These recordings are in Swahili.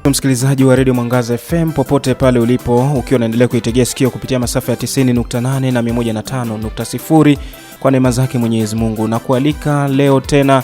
Msikilizaji wa Radio Mwangaza FM popote pale ulipo, ukiwa unaendelea kuitegea sikio kupitia masafa ya 90.8 na 105.0 kwa neema zake Mwenyezi Mungu, na kualika leo tena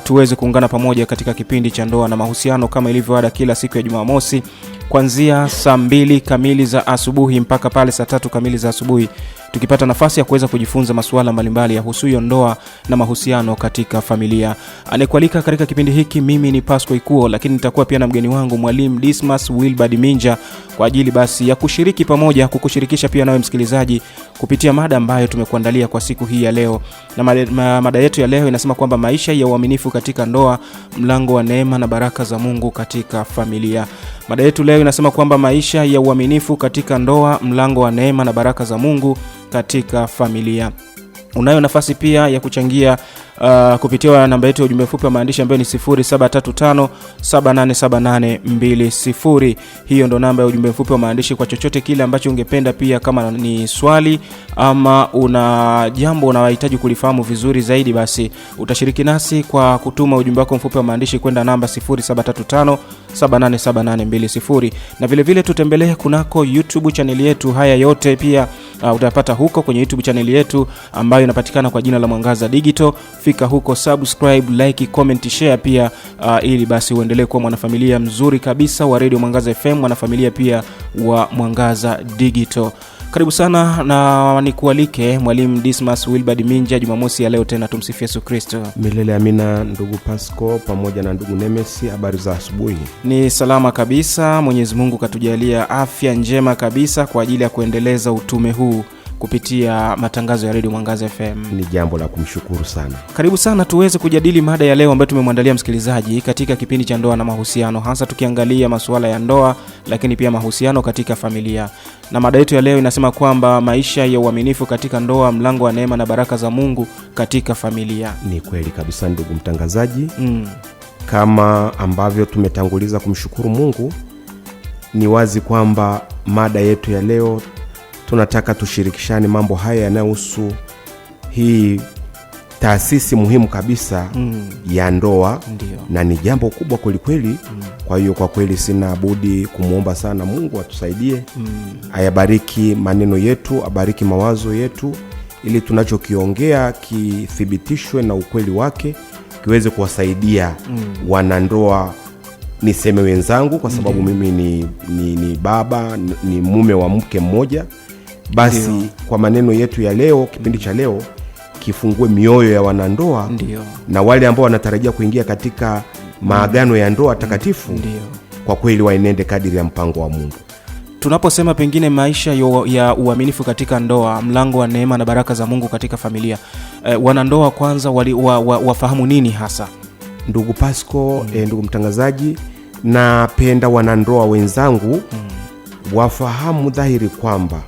tuweze kuungana pamoja katika kipindi cha ndoa na mahusiano kama ilivyo ada kila siku ya Jumamosi kuanzia saa 2 kamili za asubuhi mpaka pale saa 3 kamili za asubuhi, tukipata nafasi ya kuweza kujifunza masuala mbalimbali ya husuyo ndoa na mahusiano katika familia. Anekualika katika kipindi hiki mimi ni Pasco Ikuo, lakini nitakuwa pia na mgeni wangu Mwalimu Dismas Wilbard Minja kwa ajili basi ya kushiriki pamoja, kukushirikisha pia nawe msikilizaji kupitia mada ambayo tumekuandalia kwa siku hii ya leo. Na mada yetu ya leo inasema kwamba maisha ya uaminifu katika ndoa, mlango wa neema na baraka za Mungu katika familia. Mada yetu leo inasema kwamba maisha ya uaminifu katika ndoa, mlango wa neema na baraka za Mungu katika familia. Unayo nafasi pia ya kuchangia kupitia namba yetu ya ujumbe mfupi wa maandishi ambayo ni 0735787820. Hiyo ndo namba ya ujumbe mfupi wa maandishi kwa chochote kile ambacho ungependa, pia kama ni swali ama una jambo unahitaji kulifahamu vizuri zaidi, basi utashiriki nasi kwa kutuma ujumbe wako mfupi wa maandishi kwenda namba 0735787820. Na vile vile tutembelee kunako YouTube channel yetu. Haya yote pia utapata huko kwenye YouTube channel yetu ambayo inapatikana kwa jina la Mwangaza Digital. Fika huko, subscribe, like, comment, share pia ili basi uendelee kuwa mwanafamilia mzuri kabisa wa Radio Mwangaza FM, mwanafamilia pia wa Mwangaza Digital. Karibu sana na nikualike Mwalimu Dismas Wilbard Minja Jumamosi ya leo tena. Tumsifu Yesu Kristo. Milele amina. Ndugu Pasco pamoja na ndugu Nemesi, habari za asubuhi? Ni salama kabisa. Mwenyezi Mungu katujalia afya njema kabisa kwa ajili ya kuendeleza utume huu kupitia matangazo ya Radio Mwangaza FM. Ni jambo la kumshukuru sana. Karibu sana tuweze kujadili mada ya leo ambayo tumemwandalia msikilizaji katika kipindi cha ndoa na mahusiano, hasa tukiangalia masuala ya ndoa lakini pia mahusiano katika familia. Na mada yetu ya leo inasema kwamba maisha ya uaminifu katika ndoa, mlango wa neema na baraka za Mungu katika familia. Ni kweli kabisa ndugu mtangazaji. Kama ambavyo tumetanguliza kumshukuru Mungu, ni wazi kwamba mada yetu ya leo tunataka tushirikishane mambo haya yanayohusu hii taasisi muhimu kabisa ya ndoa. Ndiyo. Na ni jambo kubwa kweli. Kwa hiyo kwa kweli sina budi kumuomba sana Mungu atusaidie. Ayabariki maneno yetu, abariki mawazo yetu, ili tunachokiongea kithibitishwe na ukweli wake, kiweze kuwasaidia wanandoa. Niseme wenzangu kwa sababu mimi ni baba, ni mume wa mke mmoja. Basi Ndiyo. Kwa maneno yetu ya leo, kipindi cha leo kifungue mioyo ya wanandoa. Ndiyo. Na wale ambao wanatarajia kuingia katika maagano ya ndoa takatifu. Ndiyo. Kwa kweli waenende kadiri ya mpango wa Mungu. Tunaposema pengine maisha ya uaminifu katika ndoa, mlango wa neema na baraka za Mungu katika familia, wanandoa kwanza wafahamu nini hasa? Ndugu Pasco, ndugu mtangazaji, napenda wanandoa wenzangu wafahamu dhahiri kwamba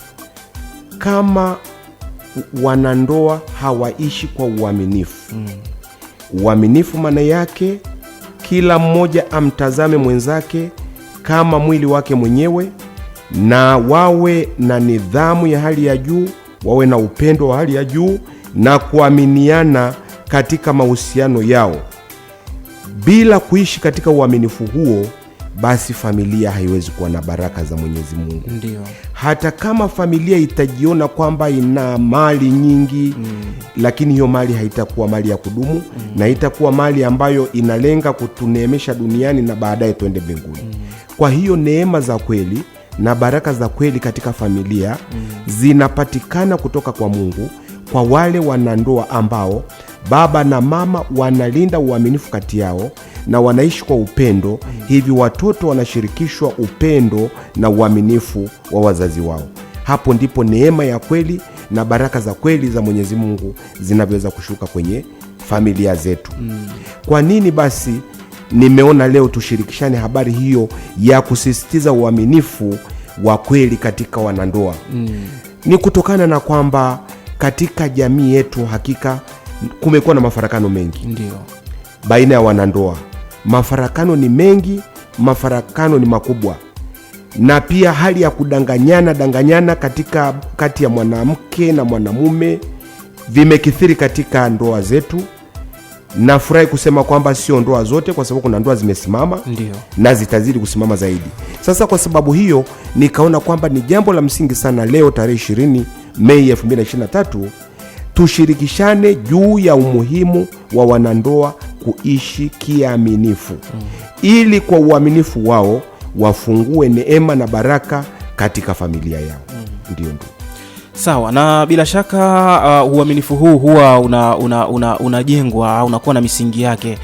kama wanandoa hawaishi kwa uaminifu, uaminifu maana yake kila mmoja amtazame mwenzake kama mwili wake mwenyewe, na wawe na nidhamu ya hali ya juu, wawe na upendo wa hali ya juu na kuaminiana katika mahusiano yao. Bila kuishi katika uaminifu huo, basi familia haiwezi kuwa na baraka za Mwenyezi Mungu. Ndiyo. Hata kama familia itajiona kwamba ina mali nyingi, lakini hiyo mali haitakuwa mali ya kudumu, na itakuwa mali ambayo inalenga kutuneemesha duniani na baadaye tuende mbinguni. Kwa hiyo neema za kweli na baraka za kweli katika familia zinapatikana kutoka kwa Mungu kwa wale wanandoa ambao baba na mama wanalinda uaminifu kati yao na wanaishi kwa upendo. Hivi watoto wanashirikishwa upendo na uaminifu wa wazazi wao. Hapo ndipo neema ya kweli na baraka za kweli za Mwenyezi Mungu zinavyoweza kushuka kwenye familia zetu. Kwa nini basi nimeona leo tushirikishane habari hiyo ya kusisitiza uaminifu wa kweli katika wanandoa? Ni kutokana na kwamba katika jamii yetu hakika kumekuwa na mafarakano mengi. Ndiyo. Baina ya wanandoa mafarakano ni mengi, mafarakano ni makubwa, na pia hali ya kudanganyana katika kati ya mwanamke na mwanamume vimekithiri katika ndoa zetu. Nafurahi kusema kwamba sio ndoa zote, kwa sababu kuna ndoa zimesimama. Ndio. Na zitazidi kusimama zaidi. Sasa kwa sababu hiyo nikaona kwamba ni jambo la msingi sana leo tarehe 20 Mei 2023 tushirikishane juu ya umuhimu wa wanandoa kuishi kiaminifu, ili kwa uaminifu wao wafungue neema na baraka katika familia yao. Ndio. Sawa, na bila shaka uaminifu huu huwa unajengwa, unakuwa na misingi yake.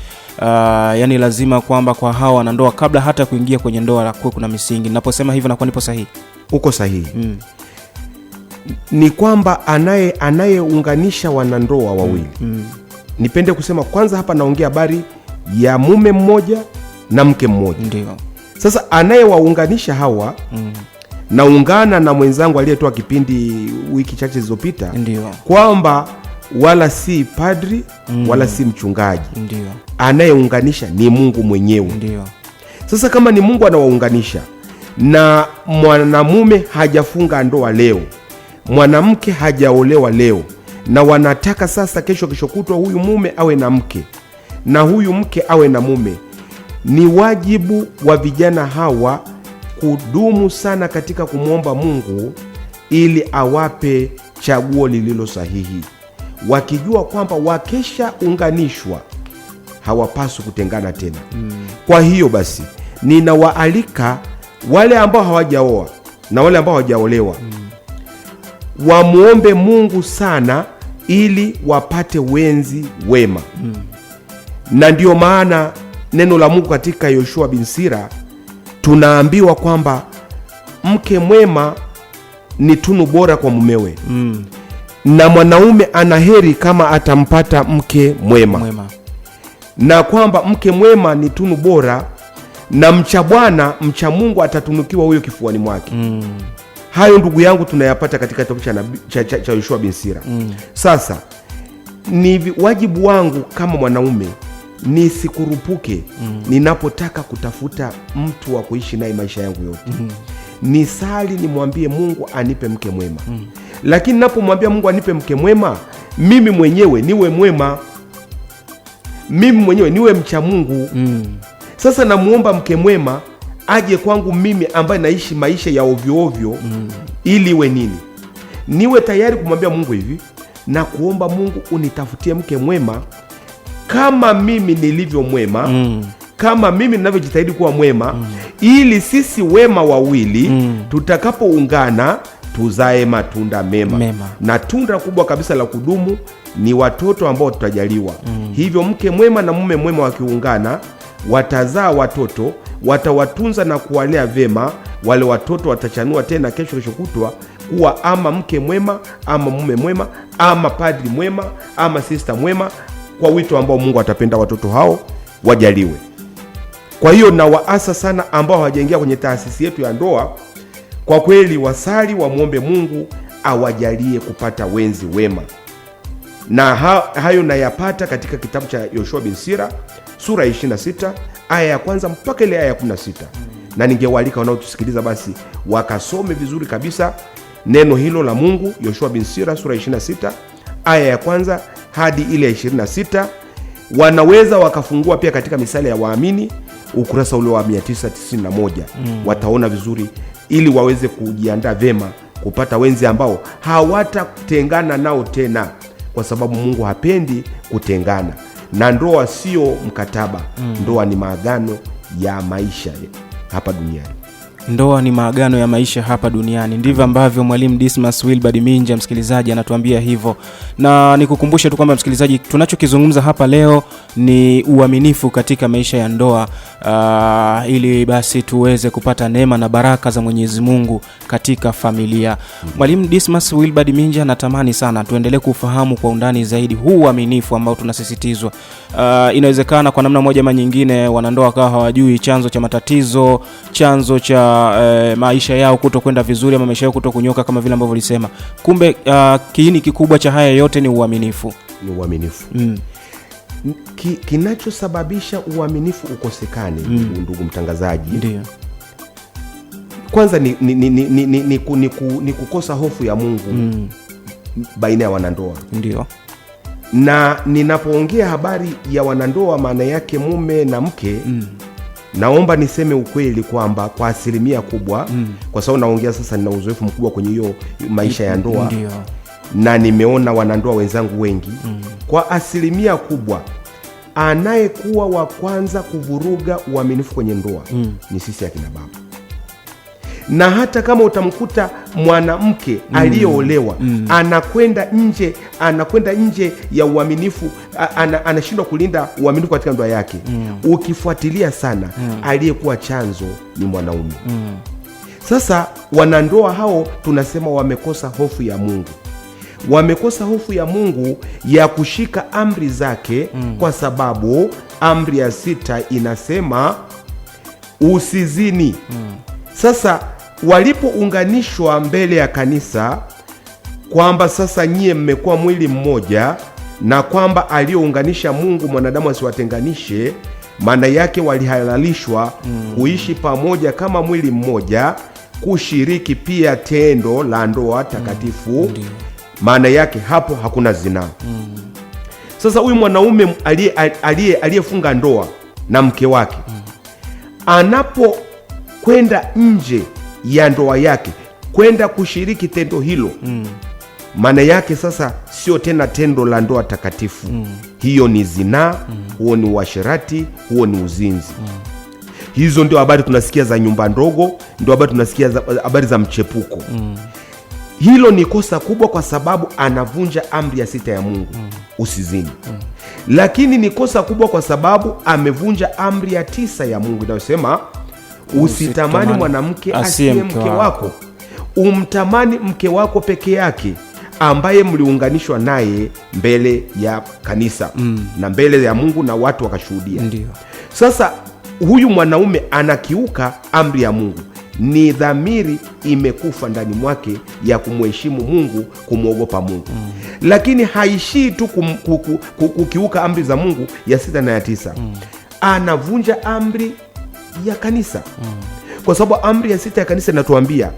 Yani lazima kwamba kwa hawa wanandoa kabla hata kuingia kwenye ndoa kuwe kuna misingi. Ninaposema hivyo nakuwa nipo sahihi? Uko sahihi. Ni kwamba anayeunganisha wanandoa wawili. Nipende kusema kwanza hapa naongea habari ya mume mmoja na mke mmoja. Ndio. Sasa anayewaunganisha hawa naungana na mwenzangu aliyetoa kipindi wiki chache zilizopita kwamba wala si padri wala si mchungaji. Ndio. Anayeunganisha ni Mungu mwenyewe. Ndio. Sasa kama ni Mungu anawaunganisha na mwanamume hajafunga ndoa leo, mwanamke hajaolewa leo, na wanataka sasa kesho kutwa huyu mume awe na mke na huyu mke awe na mume, ni wajibu wa vijana hawa kudumu sana katika kumwomba Mungu ili awape chaguo lililo sahihi, wakijua kwamba wakesha unganishwa hawapaswi kutengana tena. Kwa hiyo basi ninawaalika wale ambao hawajaoa na wale ambao hawajaolewa wamuombe Mungu sana ili wapate wenzi wema. Na ndio maana neno la Mungu katika Yoshua bin Sira tunaambiwa kwamba mke mwema ni tunu bora kwa mumewe. Na mwanaume anaheri kama atampata mke mwema. Na kwamba mke mwema ni tunu bora, na mcha Bwana, mcha Mungu atatunukiwa huyo kifuani mwake. Hayo ndugu yangu tunayapata katika kitabu cha Yoshua bin Sira. Sasa ni wajibu wangu kama mwanaume nisikurupuke ninapotaka kutafuta mtu wa kuishi naye maisha yangu yote. Nisali nimwambie Mungu anipe mke mwema. Lakini ninapomwambia Mungu anipe mke mwema, mimi mwenyewe niwe mwema, mimi mwenyewe niwe mcha Mungu. Sasa namuomba mke mwema aje kwangu mimi ambaye naishi maisha ya ovyo ovyo. Ili iwe nini? Niwe tayari kumwambia Mungu hivi, na kuomba Mungu unitafutie mke mwema kama mimi nilivyo mwema, kama mimi ninavyojitahidi kuwa mwema, ili sisi wema wawili tutakapoungana tuzae matunda mema. Na tunda kubwa kabisa la kudumu ni watoto ambao tutajaliwa. Hivyo mke mwema na mume mwema wakiungana watazaa watoto, watawatunza na kuwalea vema. Wale watoto watachanua tena kesho kutwa kuwa ama mke mwema, ama mume mwema, ama padri mwema, ama sister mwema, kwa wito ambao Mungu atapenda watoto hao wajaliwe. Kwa hiyo na waasa sana ambao hawajaingia kwenye taasisi yetu ya ndoa, kwa kweli wasali wamuombe Mungu awajalie kupata wenzi wema. Na hayo nayapata katika kitabu cha Yoshua bin Sira sura 26 aya ya kwanza mpaka ile aya ya 16. Na ningewaalika wanaotusikiliza basi wakasome vizuri kabisa neno hilo la Mungu, Yoshua bin Sira sura 26 aya ya kwanza hadi ile ya 26. Wanaweza wakafungua pia katika Misale ya Waamini ukurasa ule wa 991. Wataona vizuri ili waweze kujiandaa vema kupata wenzi ambao hawatatengana nao tena, kwa sababu Mungu hapendi kutengana. Na ndoa sio mkataba. Ndoa ni maagano ya maisha hapa duniani. Ndoa ni maagano ya maisha hapa duniani. Ndivyo ambavyo Mwalimu Dismas Wilbard Minja, msikilizaji, anatuambia hivyo. Na nikukumbushe tu kwamba msikilizaji, tunachokizungumza hapa leo ni uaminifu katika maisha ya ndoa, ili basi tuweze kupata neema na baraka za Mwenyezi Mungu katika familia. Mwalimu Dismas Wilbard Minja, natamani sana tuendelee kufahamu kwa undani zaidi huu uaminifu ambao tunasisitizwa. Inawezekana kwa namna moja ama nyingine wanandoa kawa hawajui chanzo cha matatizo, chanzo cha maisha yao kutokwenda vizuri, ama maisha yao kutokunyoka kama vile ambavyo ulisema. Kumbe kiini kikubwa cha haya yote ni uaminifu. Ni uaminifu. Kinachosababisha uaminifu ukosekane, ndugu mtangazaji, ndio kwanza ni kukosa hofu ya Mungu baina ya wanandoa. Ndio. Na ninapoongea habari ya wanandoa, maana yake mume na mke, naomba niseme ukweli kwamba kwa asilimia kubwa, kwa sababu naongea sasa, nina uzoefu mkubwa kwenye hiyo maisha ya ndoa. Ndiyo. Na nimeona wanandoa wenzangu wengi, kwa asilimia kubwa anayekuwa wa kwanza kuvuruga uaminifu kwenye ndoa ni sisi akina baba. Na hata kama utamkuta mwanamke aliyeolewa anakwenda nje ya uaminifu, anashindwa kulinda uaminifu katika ndoa yake, ukifuatilia sana, aliyekuwa chanzo ni mwanaume. Sasa wanandoa hao tunasema wamekosa hofu ya Mungu. Wamekosa hofu ya Mungu ya kushika amri zake, kwa sababu amri ya 6 inasema usizini. Sasa walipounganishwa mbele ya kanisa kwamba sasa nyie mmekuwa mwili mmoja, na kwamba aliyounganisha Mungu mwanadamu asiwatenganishe, maana yake walihalalishwa kuishi pamoja kama mwili mmoja, kushiriki pia tendo la ndoa takatifu. Maana yake hapo hakuna zinaa. Sasa huyu mwanaume aliyefunga ndoa na mke wake, anapokwenda nje ya ndoa yake kwenda kushiriki tendo hilo, maana yake sasa sio tena tendo la ndoa takatifu. Hiyo ni zinaa, huo ni uasherati, huo ni uzinzi. Hizo ndio habari tunasikia za nyumba ndogo, ndio habari tunasikia habari za mchepuko. Hilo ni kosa kubwa, kwa sababu anavunja amri ya 6 ya Mungu, usizini. Lakini ni kosa kubwa kwa sababu amevunja amri ya 9 ya Mungu inayosema usitamani mwanamke asiye mke wako. Umtamani mke wako peke yake, ambaye mliunganishwa naye mbele ya kanisa na mbele ya Mungu, na watu wakashuhudia. Sasa huyu mwanaume anakiuka amri ya Mungu. Ni dhamiri imekufa ndani mwake ya kumheshimu Mungu, kumwogopa Mungu. Lakini haishii tu kukiuka amri za Mungu ya 6 na ya 9. Anavunja amri ya kanisa. Kwa sababu amri ya 6 ya kanisa inatuambia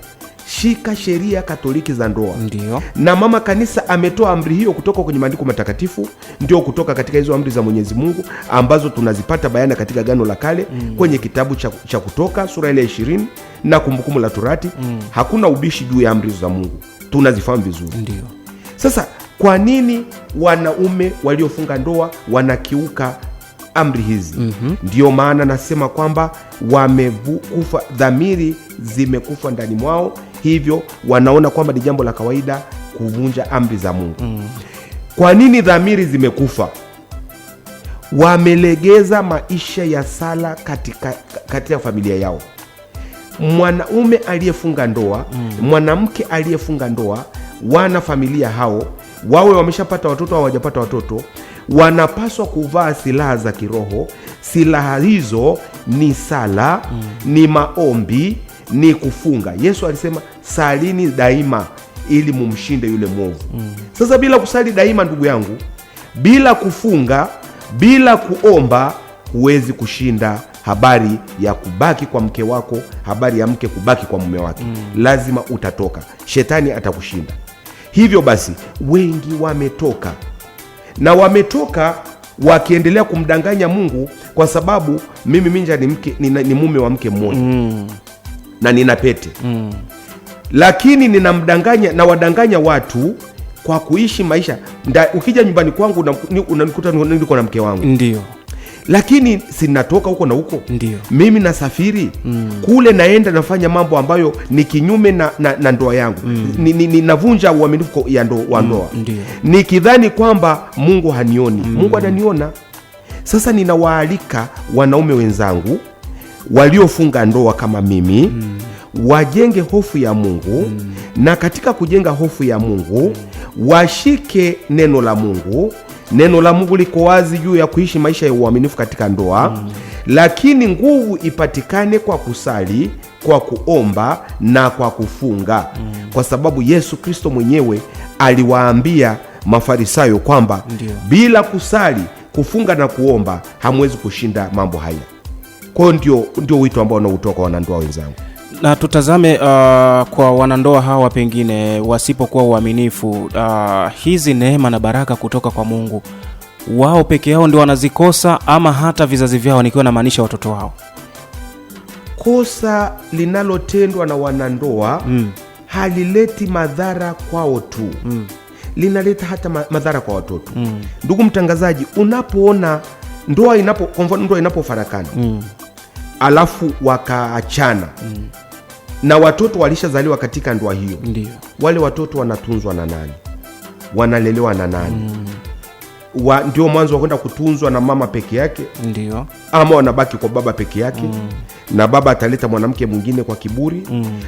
shika sheria Katoliki za ndoa. Ndiyo. Na mama kanisa ametoa amri hiyo kutoka kwenye maandiko matakatifu, ndio kutoka katika hizo amri za Mwenyezi Mungu ambazo tunazipata bayana katika Agano la Kale, kwenye kitabu cha Kutoka sura ile 20 na Kumbukumbu la Torati. Hakuna ubishi juu ya amri za Mungu, tunazifahamu vizuri. Ndiyo. Sasa kwa nini wanaume waliofunga ndoa wanakiuka amri hizi? Ndiyo maana nasema kwamba wamekufa, dhamiri zimekufa ndani mwao, hivyo wanaona kwamba ni jambo la kawaida kuvunja amri za Mungu. Kwa nini dhamiri zimekufa? Wamelegeza maisha ya sala katika familia yao. Mwanaume aliyefunga ndoa, mwanamke aliyefunga ndoa, wana familia hao, wawe wameshapata watoto au hawajapata watoto, wanapaswa kuvaa silaha za kiroho. Silaha hizo ni sala, ni maombi, ni kufunga. Yesu alisema salini daima ili mumshinde yule mwovu. Sasa bila kusali daima, ndugu yangu, bila kufunga, bila kuomba, huwezi kushinda habari ya kubaki kwa mke wako, habari ya mke kubaki kwa mume wake. Lazima utatoka, shetani atakushinda. Hivyo basi wengi wametoka, na wametoka wakiendelea kumdanganya Mungu, kwa sababu mimi Minja ni mume wa mke mmoja na nina pete, lakini ninamdanganya na wadanganya watu kwa kuishi maisha. Ukija nyumbani kwangu unanikuta niko na mke wangu. Ndio. Lakini sinatoka huko na huko. Ndio. Mimi nasafiri kule, naenda nafanya mambo ambayo ni kinyume na ndoa yangu. Ninavunja uaminifu wa ndoa. Nikidhani kwamba Mungu hanioni. Mungu ananiona. Sasa ninawaalika wanaume wenzangu waliofunga ndoa kama mimi, wajenge hofu ya Mungu, na katika kujenga hofu ya Mungu washike neno la Mungu. Neno la Mungu liko wazi juu ya kuishi maisha ya uaminifu katika ndoa, lakini nguvu ipatikane kwa kusali, kwa kuomba na kwa kufunga. Kwa sababu Yesu Kristo mwenyewe aliwaambia Mafarisayo kwamba bila kusali, kufunga na kuomba hamwezi kushinda mambo haya. Kwa hiyo ndio wito ambao nautoa kwa wanandoa wenzangu. Na tutazame kwa wanandoa hawa pengine wasipokuwa uaminifu, hizi neema na baraka kutoka kwa Mungu, wao peke yao ndio wanazikosa ama hata vizazi vyao, nikiwa na maanisha watoto wao? Kosa linalotendwa na wanandoa halileti madhara kwao tu, linaleta hata madhara kwa watoto. Ndugu mtangazaji, unapoona ndoa inapofarakana alafu wakaachana na watoto walishazaliwa katika ndoa hiyo, ndio wale watoto wanatunzwa na nani? Wanalelewa na nani? Ndio mwanzo wa kwenda kutunzwa na mama peke yake? Ndio. Ama wanabaki kwa baba peke yake? Na baba ataleta mwanamke mwingine kwa kiburi.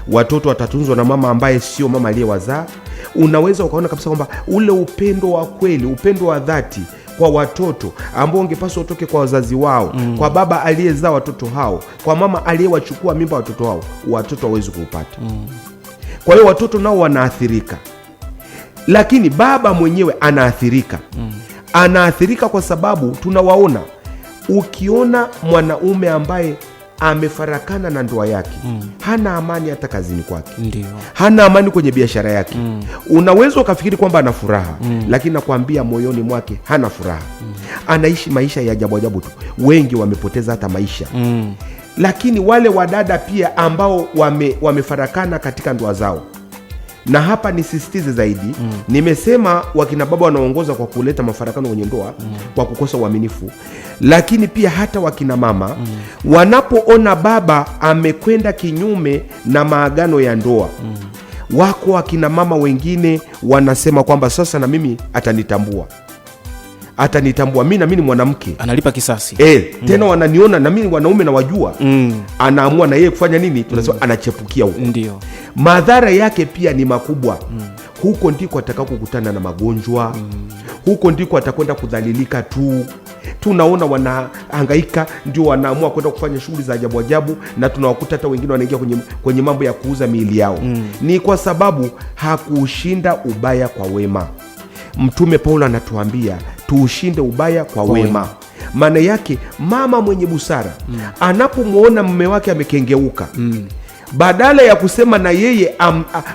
Watoto watatunzwa na mama ambaye sio mama aliyewazaa. Unaweza ukaona kabisa kwamba ule upendo wa kweli, upendo wa dhati kwa watoto ambao ungepaswa utoke kwa wazazi wao, kwa baba aliyezaa watoto hao, kwa mama aliyewachukua mimba watoto hao, watoto hawezi kuupata. Kwa hiyo watoto nao wanaathirika, lakini baba mwenyewe anaathirika. Anaathirika kwa sababu tunawaona, ukiona mwanaume ambaye amefarakana na ndoa yake, hana amani hata kazini kwake, ndio hana amani kwenye biashara yake. Unaweza ukafikiri kwamba ana furaha, lakini nakwambia moyoni mwake hana furaha. Anaishi maisha ya ajabu ajabu tu. Wengi wamepoteza hata maisha. Lakini wale wadada pia ambao wamefarakana katika ndoa zao, na hapa nisisitize zaidi, nimesema wakina baba wanaongoza kwa kuleta mafarakano kwenye ndoa kwa kukosa uaminifu, lakini pia hata wakina mama wanapoona baba amekwenda kinyume na maagano ya ndoa, wako wakina mama wengine wanasema kwamba sasa na mimi atanitambua, mimi na mimi ni mwanamke, analipa kisasi. Tena wananiona na mimi wanaume na wajua. Anaamua na yeye kufanya nini? Tunasema anachepukia huko. Ndio. Madhara yake pia ni makubwa. Huko ndiko atakao kukutana na magonjwa. Huko ndiko atakwenda kudhalilika tu. Tunaona wanahangaika, ndio wanaamua kwenda kufanya shughuli za ajabu ajabu, na tunawakuta hata wengine wanaingia kwenye mambo ya kuuza miili yao. Ni kwa sababu hakushinda ubaya kwa wema. Mtume Paulo anatuambia tuushinde ubaya kwa wema. Maana yake mama mwenye busara anapomwona mume wake amekengeuka, badala ya kusema na yeye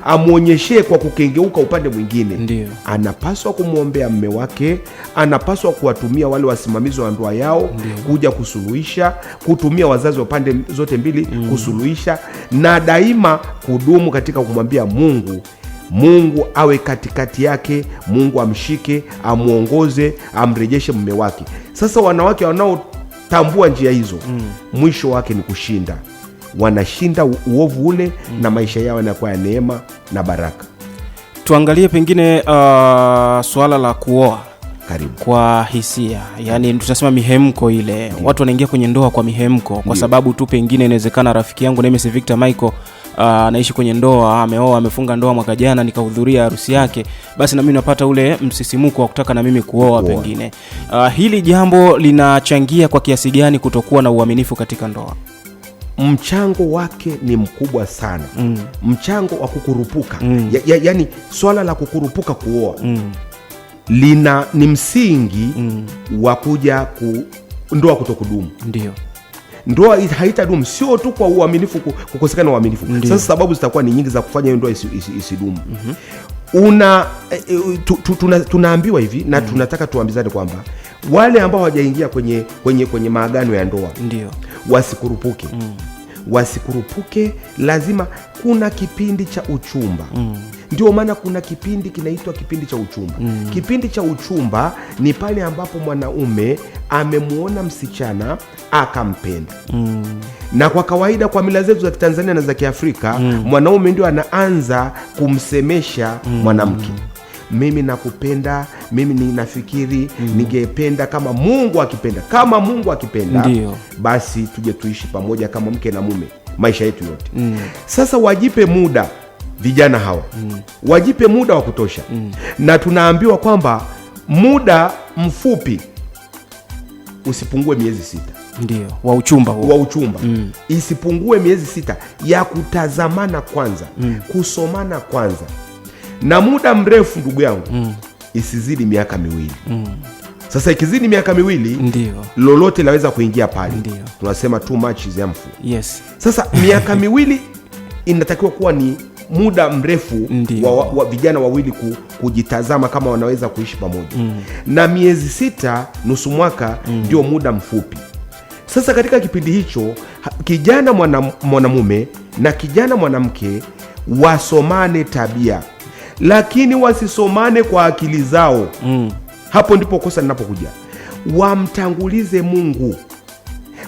amwonyeshe kwa kukengeuka upande mwingine, ndiyo, anapaswa kumwombea mume wake, anapaswa kuwatumia wale wasimamizi wa ndoa yao, ndiyo, kuja kusuluhisha, kutumia wazazi wa pande zote mbili kusuluhisha, na daima kudumu katika kumwambia Mungu awe katikati yake, Mungu amshike, amuongoze, amrejeshe mume wake. Sasa wanawake wanaotambua njia hizo, mwisho wake ni kushinda. Wanashinda uovu ule, na maisha yao yanakuwa ya neema na baraka. Tuangalie pengine swala la kuoa. Karibu. Kwa hisia, yani tutasema mihemko ile. Watu wanaingia kwenye ndoa kwa mihemko, kwa sababu tu pengine inawezekana rafiki yangu Nemesis Victor Michael anaishi kwenye ndoa, ameoa, amefunga ndoa mwaka jana, nikahudhuria harusi yake, basi na mimi napata ule msisimuko wa kutaka na mimi kuoa pengine. Hili jambo linachangia kwa kiasi gani kutokuwa na uaminifu katika ndoa? Mchango wake ni mkubwa sana. Mchango wa kukurupuka. Yani swala la kukurupuka kuoa ni msingi wa kuja ndoa kutokudumu. Ndio. Ndoa haitadumu, sio tu kwa uaminifu, kukosekana uaminifu. Sasa sababu zitakuwa ni nyingi za kufanya hiyo ndoa isidumu. Tunaambiwa hivi, na tunataka tuambizane kwamba wale ambao hawajaingia kwenye maagano ya ndoa, ndio, wasikurupuke. Wasikurupuke, lazima kuna kipindi cha uchumba. Ndio maana kuna kipindi kinaitwa kipindi cha uchumba. Kipindi cha uchumba ni pale ambapo mwanaume amemuona msichana akampenda. Na kwa kawaida, kwa mila zetu za Kitanzania na za Kiafrika, mwanaume ndio anaanza kumsemesha mwanamke. Mimi nakupenda, mimi ninafikiri ningependa kama Mungu akipenda. Kama Mungu akipenda, ndiyo, basi tuje tuishi pamoja kama mke na mume maisha yetu yote. Sasa wajipe muda vijana hawa. Wajipe muda wa kutosha. Na tunaambiwa kwamba muda mfupi usipungue miezi 6. Ndio, wa uchumba huo. Wa uchumba. Isipungue miezi 6 ya kutazamana kwanza, kusomana kwanza. Na muda mrefu, ndugu yangu, isizidi miaka 2. Sasa ikizidi miaka 2, ndio, lolote laweza kuingia pale. Ndio. Tunasema too much is harmful. Yes. Sasa miaka 2 inatakiwa kuwa ni muda mrefu wa vijana wawili kujitazama kama wanaweza kuishi pamoja. Na miezi 6 nusu mwaka ndio muda mfupi. Sasa katika kipindi hicho kijana mwanamume na kijana mwanamke wasomane tabia, lakini wasisomane kwa akili zao. Hapo ndipo kosa linapokuja. Wamtangulize Mungu,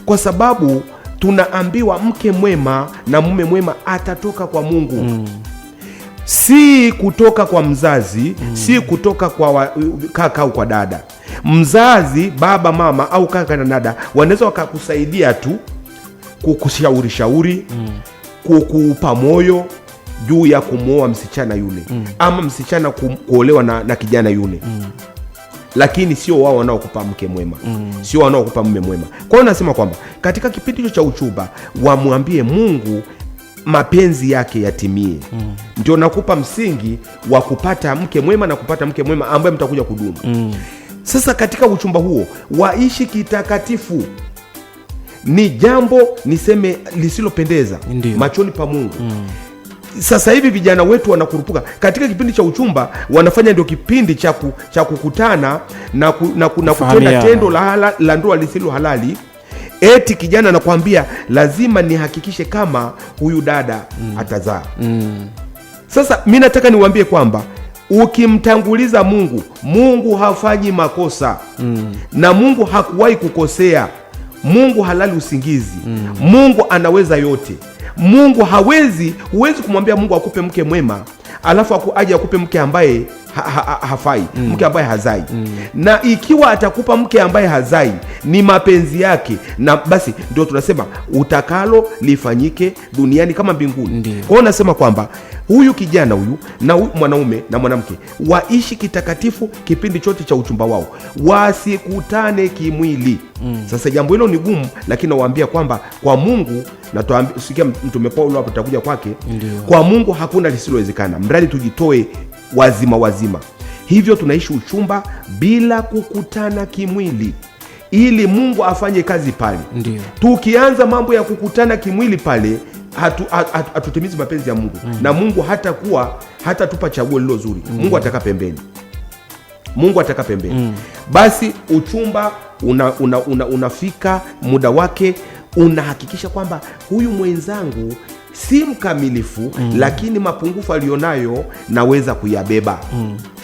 kwa sababu tunaambiwa mke mwema na mume mwema atatoka kwa Mungu. Si kutoka kwa mzazi, si kutoka kwa kaka au kwa dada. Mzazi, baba, mama au kaka na dada wanaweza wakakusaidia tu, kukushauri, kukupa moyo juu ya kumwoa msichana yule, ama msichana kuolewa na kijana yule. Lakini sio wao wanaokupa mke mwema, sio wanaokupa mume mwema. Kwa hiyo nasema kwamba katika kipindi hicho cha uchumba wamwambie Mungu mapenzi yake yatimie. Ndio nakupa msingi wa kupata mke mwema na kupata mke mwema ambaye mtakuja kudumu. Sasa katika uchumba huo waishi kitakatifu. Ni jambo niseme lisilopendeza machoni pa Mungu. Sasa hivi vijana wetu wanakurupuka katika kipindi cha uchumba, wanafanya ndio kipindi cha kukutana na kutenda tendo la ndoa lisilo halali. Eti kijana anakuambia lazima nihakikishe kama huyu dada atazaa. Sasa mimi nataka niwaambie kwamba ukimtanguliza Mungu, Mungu hafanyi makosa. Na Mungu hakuwahi kukosea. Mungu halali usingizi. Mungu anaweza yote. Mungu huwezi kumwambia Mungu akupe mke mwema alafu aje akupe mke ambaye hafai, mke ambaye hazai. Na ikiwa atakupa mke ambaye hazai ni mapenzi yake, na basi ndio tunasema utakalo lifanyike duniani kama mbinguni. Kwa hiyo nasema kwamba huyu kijana huyu na huyu mwanaume na mwanamke waishi kitakatifu kipindi chote cha uchumba wao, wasikutane kimwili. Sasa jambo hilo ni gumu, lakini nawaambia kwamba kwa Mungu, na tusikia Mtume Paulo hapo tutakuja kwake, kwa Mungu hakuna lisilowezekana, mradi tujitoe wazima. Hivyo tunaishi uchumba bila kukutana kimwili ili Mungu afanye kazi pale. Tukianza mambo ya kukutana kimwili pale hatutimizi mapenzi ya Mungu. Na Mungu hatatupa chaguo lilo zuri. Mungu ataka pembeni. Basi uchumba unafika muda wake, unahakikisha kwamba huyu mwenzangu si mkamilifu, lakini mapungufu alionayo naweza kuyabeba.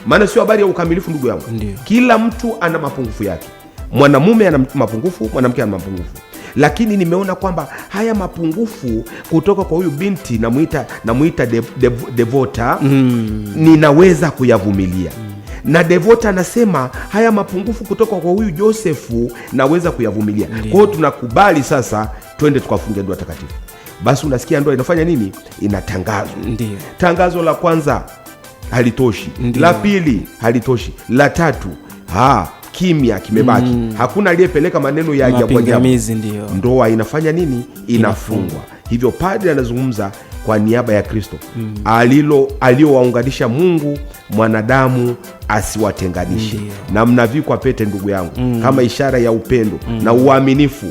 Maana sio habari ya ukamilifu, ndugu yangu. Kila mtu ana mapungufu yake. Mwanamume ana mapungufu, mwanamke ana mapungufu. Lakini nimeona kwamba haya mapungufu kutoka kwa huyu binti namuita Devota, ninaweza kuyavumilia. Na Devota anasema haya mapungufu kutoka kwa huyu Josefu naweza kuyavumilia. Kwa hiyo tunakubali sasa twende tukafunge ndoa takatifu. Basi unasikia ndoa inafanya nini? Inatangazwa. Tangazo la kwanza halitoshi. La pili halitoshi. La tatu kimya kimebaki. Hakuna aliyepeleka maneno ya ajabu. Ndoa inafanya nini? Inafungwa. Hivyo padri anazungumza kwa niaba ya Kristo aliowaunganisha Mungu, mwanadamu asiwatenganishe. Na mnavikwa pete, ndugu yangu, kama ishara ya upendo na uaminifu.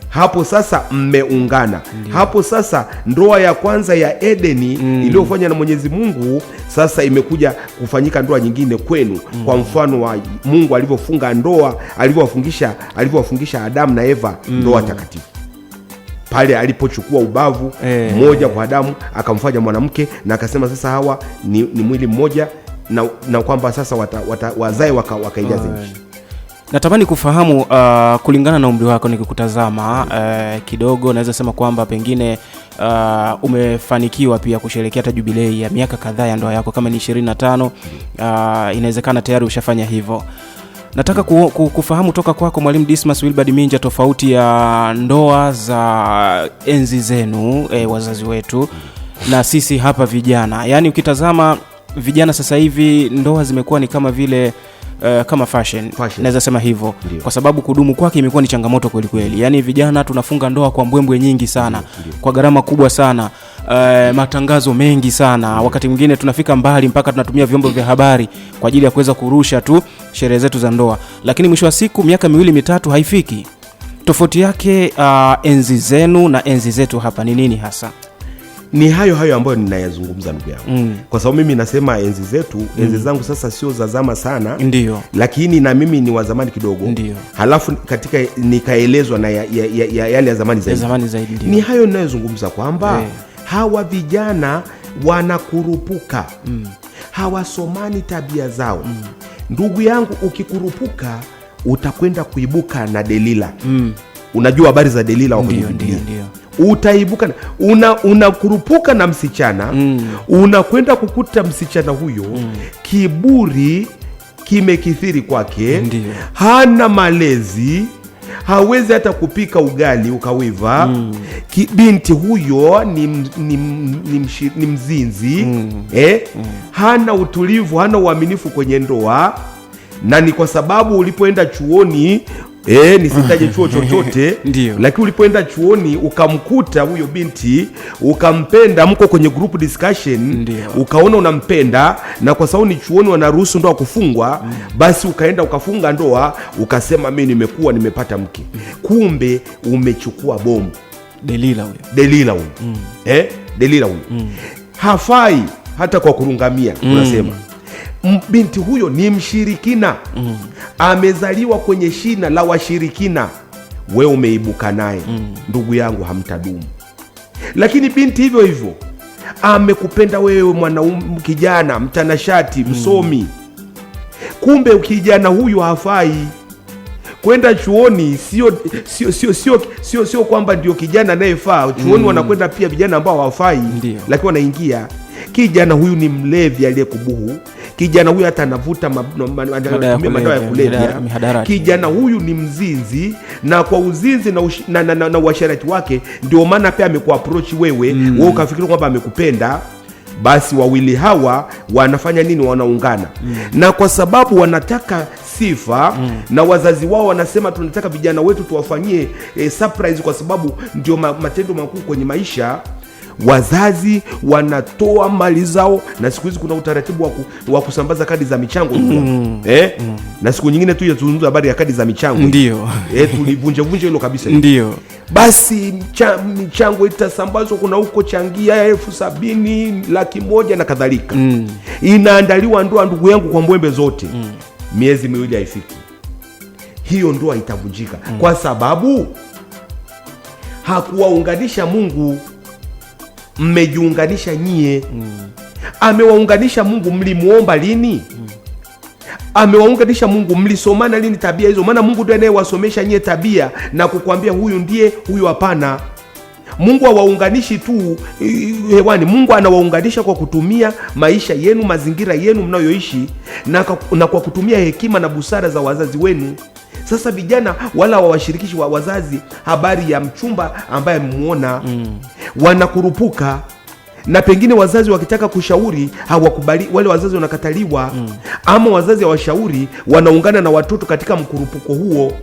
Hapo sasa mmeungana. Hapo sasa ndoa ya kwanza ya Edeni iliyofanywa na Mwenyezi Mungu sasa imekuja kufanyika ndoa nyingine kwenu, kwa mfano wa Mungu alivyofunga ndoa, alivyowafungisha Adamu na Eva ndoa takatifu. Pale alipochukua ubavu mmoja kwa Adamu akamfanya mwanamke, na akasema sasa hawa ni mwili mmoja, na kwamba sasa wazae wakaijaze nchi. Natamani kufahamu kulingana na umri wako, nikikutazama kidogo naweza sema kwamba pengine umefanikiwa pia kusherehekea hata jubilei ya miaka kadhaa ya ndoa yako, kama ni 25, inawezekana tayari ushafanya hivyo. Nataka kufahamu toka kwako Mwalimu Dismas Wilbard Minja, tofauti ya ndoa za enzi zenu wazazi wetu na sisi hapa vijana. Yaani ukitazama vijana sasa hivi ndoa zimekuwa ni kama vile kama fashion. Naweza sema hivyo. Kwa sababu kudumu kwake imekuwa ni changamoto kweli kweli. Yaani vijana tunafunga ndoa kwa mbwembwe nyingi sana. Kwa gharama kubwa sana. Matangazo mengi sana. Wakati mwingine tunafika mbali mpaka tunatumia vyombo vya habari kwa ajili ya kuweza kurusha tu sherehe zetu za ndoa. Lakini mwisho wa siku miaka 2-3 haifiki. Tofauti yake enzi zenu na enzi zetu hapa ni nini hasa? Ni hayo ambayo ninayazungumza ndugu yangu. Kwa sababu mimi nasema enzi zetu, enzi zangu sasa sio za zama sana. Ndiyo. Lakini na mimi ni wa zamani kidogo. Ndiyo. Halafu katika nikaelezwa na yale ya zamani zaidi. Ni hayo ninayozungumza kwamba hawa vijana wanakurupuka. Hawasomani tabia zao. Ndugu yangu, ukikurupuka utakwenda kuibuka na Delila. Unajua habari za Delila wa kwenye Biblia. Utaibuka unakurupuka na msichana. Unakwenda kukuta msichana huyo kiburi kimekithiri kwake. Hana malezi, hawezi hata kupika ugali ukawiva. Binti huyo ni mzinzi. Hana utulivu, hana uaminifu kwenye ndoa. Na ni kwa sababu ulipoenda chuoni, nisitaje chuo chochote lakini ulipoenda chuoni ukamkuta huyo binti, ukampenda, mko kwenye group discussion, ukaona unampenda, na kwa sababu ni chuoni wanaruhusu ndoa kufungwa, basi ukaenda ukafunga ndoa, ukasema mimi nimepata mke. Kumbe umechukua bomu. Delila huyo. Delila huyo. Hafai hata kwa kurungamia. Unasema binti huyo ni mshirikina. Amezaliwa kwenye shina la washirikina. Wewe umeibuka naye. Ndugu yangu, hamtadumu. Lakini binti hivyo hivyo amekupenda wewe, mwanaume, kijana mtanashati, msomi. Kumbe kijana huyu hafai kwenda chuoni. Sio kwamba ndio kijana anayefaa chuoni. Wanakwenda pia vijana ambao hawafai, lakini wanaingia. Kijana huyu ni mlevi aliyekubuhu. Kijana huyu hata anavuta madawa ya kulevya. Kijana huyu ni mzinzi, na kwa uzinzi na uasherati wake ndio maana pia amekuapproach wewe. Wewe ukafikiri kwamba amekupenda. Basi wawili hawa wanafanya nini? Wanaungana. Na kwa sababu wanataka sifa, na wazazi wao wanasema tunataka vijana wetu tuwafanyie surprise, kwa sababu ndio matendo makuu kwenye maisha. Wazazi wanatoa mali zao, na siku hizi kuna utaratibu wa kusambaza kadi za michango. Na siku nyingine tu tuzungumze habari ya kadi za michango. Tulivunje hilo kabisa. Basi michango itasambazwa, kuna huko changia 70,000, 100,000 na kadhalika. Inaandaliwa ndoa, ndugu yangu, kwa mbwembe zote. Miezi miwili haifiki, hiyo ndoa itavunjika. Kwa sababu hakuwaunganisha Mungu, mmejiunganisha nyie. Amewaunganisha Mungu, mlimuomba lini? Amewaunganisha Mungu, mlisomana lini tabia hizo? Maana Mungu ndiye anayewasomesha nyie tabia na kukwambia huyu ndiye, huyu hapana. Mungu hawaunganishi tu hewani. Mungu anawaunganisha kwa kutumia maisha yenu, mazingira yenu mnayoishi, na kwa kutumia hekima na busara za wazazi wenu. Sasa vijana wala hawashirikishi wazazi habari ya mchumba ambaye amemuona. Wanakurupuka, na pengine wazazi wakitaka kushauri hawakubali, wale wazazi wanakataliwa. Ama wazazi hawashauri, wanaungana na watoto katika mkurupuko huo.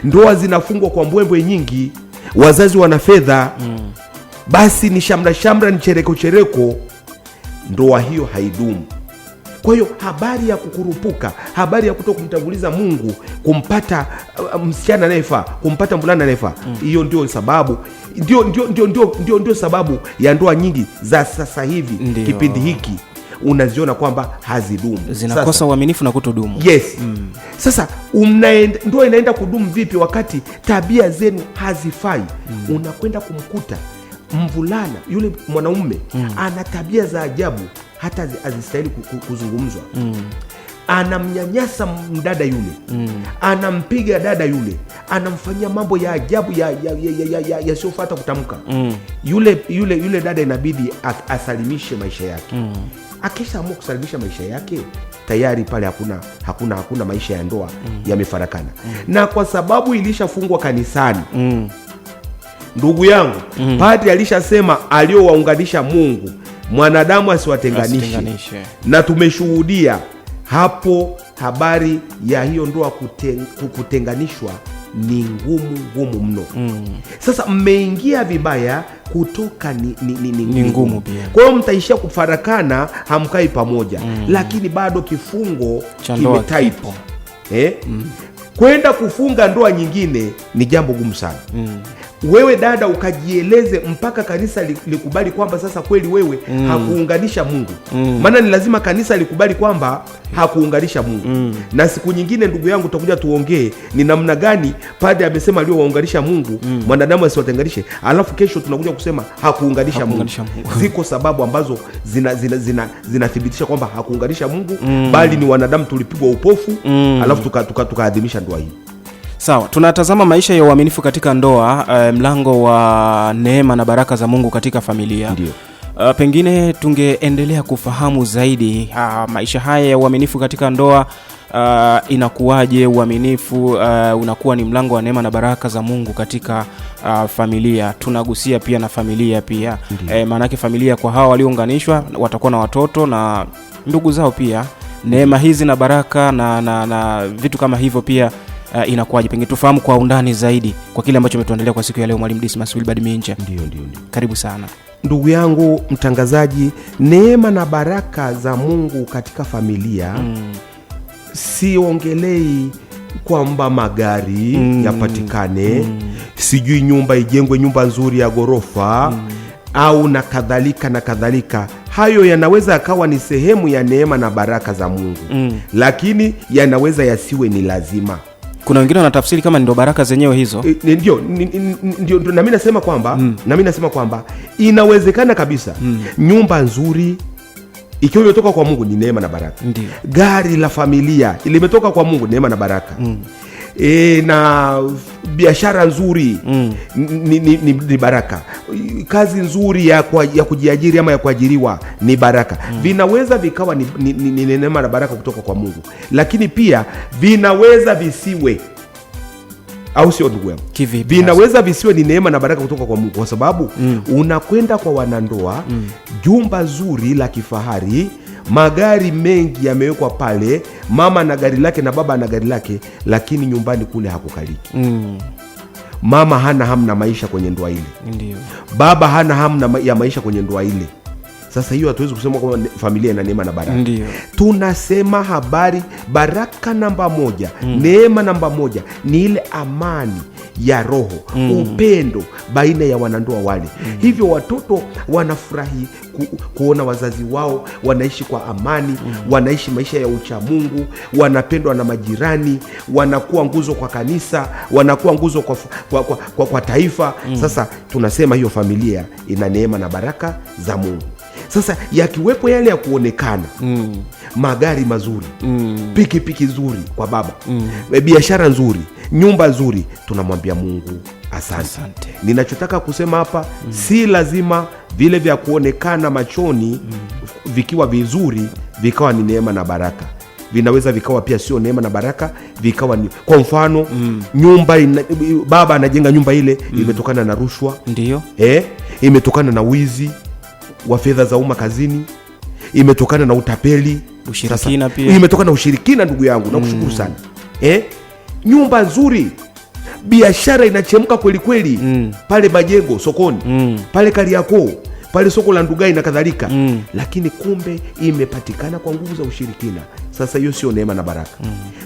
Ndoa zinafungwa kwa mbwembwe nyingi, wazazi wana fedha. Basi ni shamra, ni chereko. Ndoa hiyo haidumu. Kwa hiyo habari ya kukurupuka, habari ya kutokumtanguliza Mungu, kumpata msichana anayefaa, kumpata mvulana anayefaa, hiyo ndio sababu, ndio sababu ya ndoa nyingi za sasa hivi. Kipindi hiki unaziona kwamba hazidumu, zinakosa uaminifu na kutodumu. Sasa ndoa inaenda kudumu vipi wakati tabia zenu hazifai? Unakwenda kumkuta mvulana yule, mwanaume ana tabia za ajabu, hata hazistahili kuzungumzwa. Anamnyanyasa mdada yule, anampiga dada yule, anamfanyia mambo ya ajabu yasiyofuata kutamka. Yule dada inabidi asalimishe maisha yake. Akishaamua kusalimisha maisha yake, tayari pale hakuna maisha ya ndoa, yamefarakana. Na kwa sababu ilishafungwa kanisani, ndugu yangu, padri alishasema aliowaunganisha Mungu mwanadamu asiwatenganishe. Na tumeshuhudia hapo habari ya hiyo ndoa kutenganishwa ni ngumu mno. Sasa mmeingia vibaya, kutoka ni ngumu pia. Kwa hiyo mtaishia kufarakana, hamkai pamoja. Lakini bado kifungo kimetaipo. Kwenda kufunga ndoa nyingine ni jambo gumu sana. wewe dada ukajieleze mpaka kanisa likubali kwamba sasa kweli wewe hakuunganisha Mungu. Maana ni lazima kanisa likubali kwamba hakuunganisha Mungu. Na siku nyingine ndugu yangu tutakuja tuongee ni namna gani padre amesema aliowaunganisha Mungu, mwanadamu asiwatenganishe, alafu kesho tunakuja kusema hakuunganisha Mungu. Ziko sababu ambazo zinathibitisha kwamba hakuunganisha Mungu, bali ni wanadamu tulipigwa upofu, alafu tukaadhimisha ndoa hii. Sawa, tunatazama maisha ya uaminifu katika ndoa, mlango wa neema na baraka za Mungu katika familia. Ndio. Pengine tungeendelea kufahamu zaidi maisha haya ya uaminifu katika ndoa, inakuwaje uaminifu unakuwa ni mlango wa neema na baraka za Mungu katika familia. Tunagusia pia na familia pia. Maana yake familia kwa hawa waliounganishwa watakuwa na watoto na ndugu zao pia. Neema hizi na baraka na vitu kama hivyo pia inakuwaje? Pengine tufahamu kwa undani zaidi kwa kile ambacho umetuandalia kwa siku ya leo, Mwalimu Dismas Wilbard Minja. Ndio. Karibu sana. Ndugu yangu mtangazaji, neema na baraka za Mungu katika familia siongelei kwamba magari yapatikane, sijui nyumba ijengwe, nyumba nzuri ya ghorofa au na kadhalika. Hayo yanaweza yakawa ni sehemu ya neema na baraka za Mungu, lakini yanaweza yasiwe ni lazima. Kuna wengine wanatafsiri kama ndio baraka zenyewe hizo. Ndio na mimi nasema kwamba inawezekana kabisa nyumba nzuri ikiwa imetoka kwa Mungu ni neema na baraka. Ndiyo. Gari la familia limetoka kwa Mungu, neema na baraka. Na biashara nzuri ni baraka. Kazi nzuri ya kujiajiri ama ya kuajiriwa ni baraka. Vinaweza vikawa ni neema na baraka kutoka kwa Mungu, lakini pia vinaweza visiwe, au sio ndugu yangu? Vinaweza visiwe ni neema na baraka kutoka kwa Mungu, kwa sababu unakwenda kwa wanandoa, jumba zuri la kifahari, magari mengi yamewekwa pale, mama na gari lake na baba na gari lake, lakini nyumbani kule hakukaliki. Mama hana hamu na maisha kwenye ndoa ile. Ndio. Baba hana hamu ya maisha kwenye ndoa ile. Sasa hiyo hatuwezi kusema kwamba familia ina neema na baraka. Ndio. Tunasema habari baraka namba moja, neema namba moja ni ile amani ya roho, upendo baina ya wanandoa wale. Hivyo watoto wanafurahi kuona wazazi wao wanaishi kwa amani, wanaishi maisha ya ucha Mungu, wanapendwa na majirani, wanakuwa nguzo kwa kanisa, wanakuwa nguzo kwa taifa. Sasa tunasema hiyo familia ina neema na baraka za Mungu. Sasa yakiwepo yale ya kuonekana, magari mazuri, pikipiki nzuri kwa baba, biashara nzuri, nyumba nzuri, tunamwambia Mungu asante. Ninachotaka kusema hapa, si lazima vile vya kuonekana machoni vikiwa vizuri vikawa ni neema na baraka. Vinaweza vikawa pia sio neema na baraka, vikawa ni, kwa mfano nyumba baba anajenga nyumba ile imetokana na rushwa. Ndio. Imetokana na wizi wa fedha za umma kazini, imetokana na utapeli, ushirikina pia. Imetokana na ushirikina, ndugu yangu, nakushukuru sana. Nyumba nzuri, biashara inachemka kweli kweli, pale Majengo sokoni, pale Kariakoo, pale soko la Ndugai na kadhalika, lakini kumbe imepatikana kwa nguvu za ushirikina. Sasa hiyo sio neema na baraka.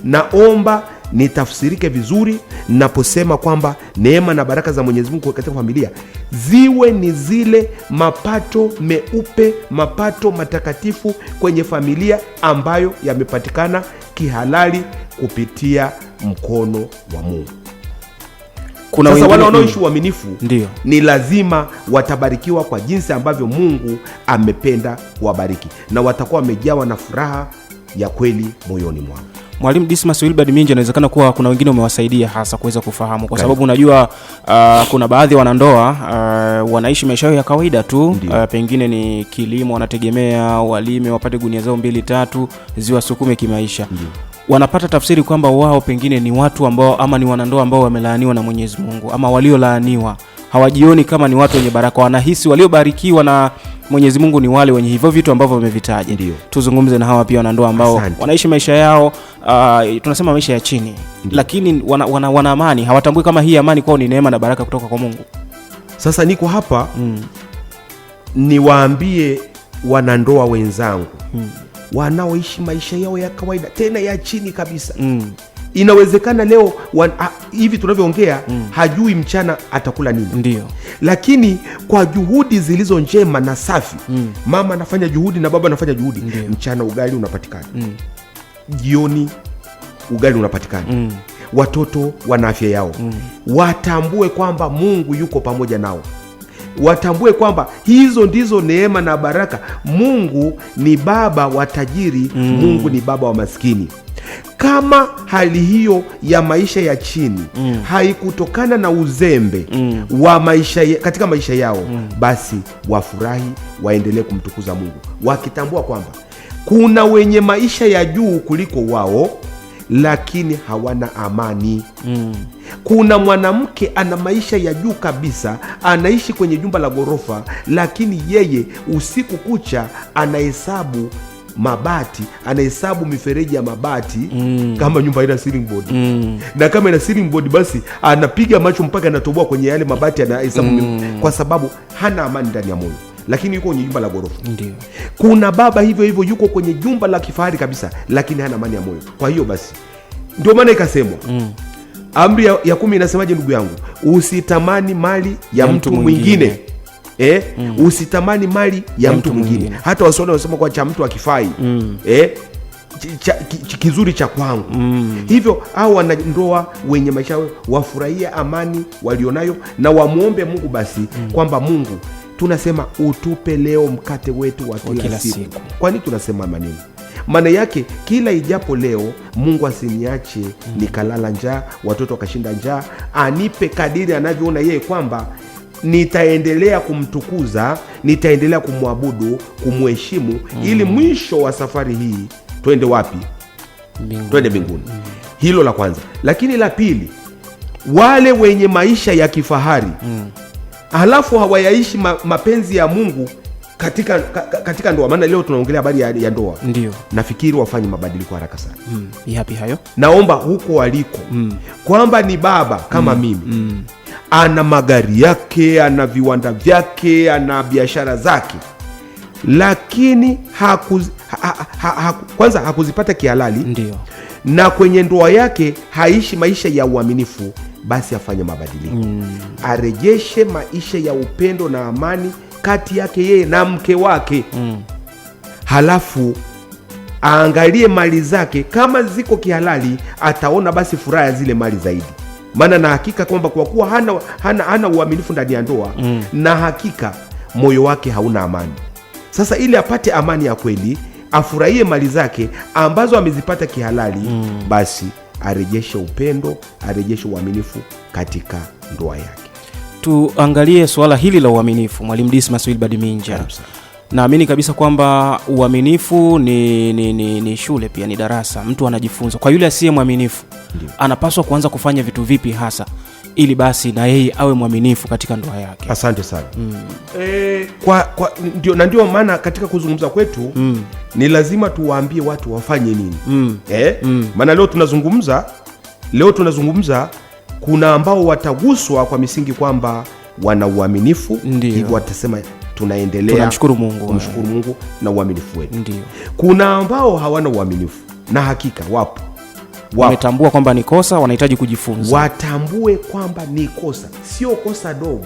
Naomba nitafsirike vizuri naposema kwamba neema na baraka za Mwenyezi Mungu katika familia ziwe ni zile mapato meupe, mapato matakatifu kwenye familia ambayo yamepatikana kihalali kupitia mkono wa Mungu. Sasa wale wanaoishi uaminifu ni lazima watabarikiwa kwa jinsi ambavyo Mungu amependa kuwabariki, na watakuwa wamejawa na furaha ya kweli moyoni mwao. Mwalimu Dismas Wilbard Minja, inawezekana kuwa kuna wengine umewasaidia hasa kuweza kufahamu, kwa sababu unajua kuna baadhi ya wanandoa wanaishi maisha yao ya kawaida tu, pengine ni kilimo, wanategemea walime wapate gunia zao 2-3 ziwasukume kimaisha. Wanapata tafsiri kwamba wao pengine ni watu ambao, ama ni wanandoa ambao wamelaaniwa na Mwenyezi Mungu, ama waliolaaniwa. Hawajioni kama ni watu wenye baraka, wanahisi waliobarikiwa na Mwenyezi Mungu ni wale wenye hivyo vitu ambavyo wamevitaja. Tuzungumze na hawa pia wanandoa ambao wanaishi maisha yao, tunasema maisha ya chini. Lakini wana amani, hawatambui kama hii amani kwao ni neema na baraka kutoka kwa Mungu. Sasa niko hapa niwaambie wanandoa wenzangu wanaoishi maisha yao ya kawaida, tena ya chini kabisa, Inawezekana leo hivi tunavyoongea hajui mchana atakula nini. Ndio. Lakini kwa juhudi zilizo njema na safi, mama anafanya juhudi na baba anafanya juhudi. Ndiyo. Mchana ugali unapatikana, jioni ugali unapatikana. Watoto wana afya yao. Watambue kwamba Mungu yuko pamoja nao. Watambue kwamba hizo ndizo neema na baraka. Mungu ni baba wa tajiri, Mungu ni baba wa maskini. Kama hali hiyo ya maisha ya chini haikutokana na uzembe wa maisha katika maisha yao, basi wafurahi, waendelee kumtukuza Mungu, wakitambua kwamba kuna wenye maisha ya juu kuliko wao, lakini hawana amani. Kuna mwanamke ana maisha ya juu kabisa, anaishi kwenye jumba la ghorofa, lakini yeye usiku kucha anahesabu mabati, anahesabu mifereji ya mabati kama nyumba ina ceiling board. Na kama ina ceiling board, basi anapiga macho mpaka anatoboa kwenye yale mabati, anahesabu kwa sababu hana amani ndani ya moyo, lakini yuko kwenye jumba la ghorofa. Ndio. Kuna baba hivyo hivyo, yuko kwenye jumba la kifahari kabisa, lakini hana amani ya moyo. Kwa hiyo basi ndio maana ikasemwa amri ya 10 inasemaje ndugu yangu? Usitamani mali ya mtu mwingine. Usitamani mali ya mtu mwingine. Hata Waswahili wanasema kwa cha mtu akifai kizuri cha kwangu. Hivyo hao wanandoa wenye maisha wafurahia amani walionayo, na wamuombe Mungu basi kwamba Mungu, tunasema utupe leo mkate wetu wa kila siku. Kwani tunasema maneno, maana yake kila ijapo leo, Mungu asiniache nikalala njaa, watoto wakashinda njaa, anipe kadiri anavyoona yeye kwamba nitaendelea kumtukuza, nitaendelea kumwabudu, kumheshimu, ili mwisho wa safari hii twende wapi? Twende mbinguni. Hilo la kwanza. Lakini la pili, wale wenye maisha ya kifahari halafu hawayaishi mapenzi ya Mungu katika ndoa. Maana leo tunaongelea habari ya ndoa. Ndio. Nafikiri wafanye mabadiliko haraka sana. Yapi hayo? Naomba huko waliko kwamba ni baba kama mimi, ana magari yake, ana viwanda vyake, ana biashara zake, lakini kwanza hakuzipata kihalali. Ndio. Na kwenye ndoa yake haishi maisha ya uaminifu, basi afanye mabadiliko. Arejeshe maisha ya upendo na amani kati yake yeye na mke wake. Halafu aangalie mali zake, kama ziko kihalali ataona basi furaha ya zile mali zaidi. Maana na hakika kwamba kwa kuwa hana uaminifu ndani ya ndoa, na hakika moyo wake hauna amani. Sasa ili apate amani ya kweli, afurahie mali zake ambazo amezipata kihalali, basi arejeshe upendo, arejeshe uaminifu katika ndoa yake. Tuangalie suala hili la uaminifu, Mwalimu Dismas Wilbard Minja. Naamini kabisa kwamba uaminifu ni shule pia, ni darasa, mtu anajifunza. Kwa yule asiye mwaminifu, anapaswa kuanza kufanya vitu vipi hasa ili basi na yeye awe mwaminifu katika ndoa yake? Asante sana. Ndio maana katika kuzungumza kwetu ni lazima tuwaambie watu wafanye nini. Maana leo tunazungumza kuna ambao wataguswa kwa misingi kwamba wana uaminifu, hivyo watasema tunaendelea tunamshukuru Mungu na uaminifu wetu. Kuna ambao hawana uaminifu, na hakika wapo. Wametambua kwamba ni kosa, wanahitaji kujifunza. Watambue kwamba ni kosa, sio kosa dogo,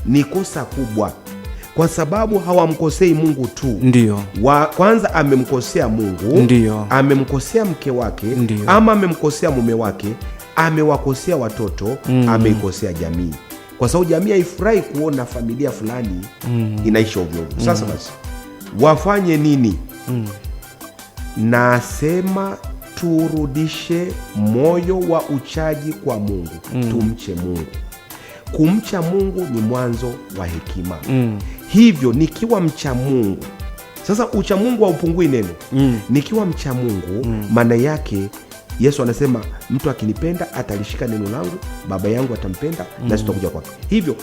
ni kosa kubwa, kwa sababu hawamkosei Mungu tu. Ndio. Kwanza amemkosea Mungu. Ndio. Amemkosea mke wake. Ndio. Ama amemkosea mume wake, amewakosea watoto, ameikosea jamii. Kwa sababu jamii haifurahi kuona familia fulani inaishi ovyo ovyo. Sasa basi wafanye nini? Nasema turudishe moyo wa uchaji kwa Mungu. Tumche Mungu. Kumcha Mungu ni mwanzo wa hekima. Hivyo nikiwa mcha Mungu, sasa ucha Mungu haupungui neno. Nikiwa mcha Mungu, maana yake Yesu anasema mtu akinipenda atalishika neno langu, baba yangu atampenda na sitakuja kwake. Hivyo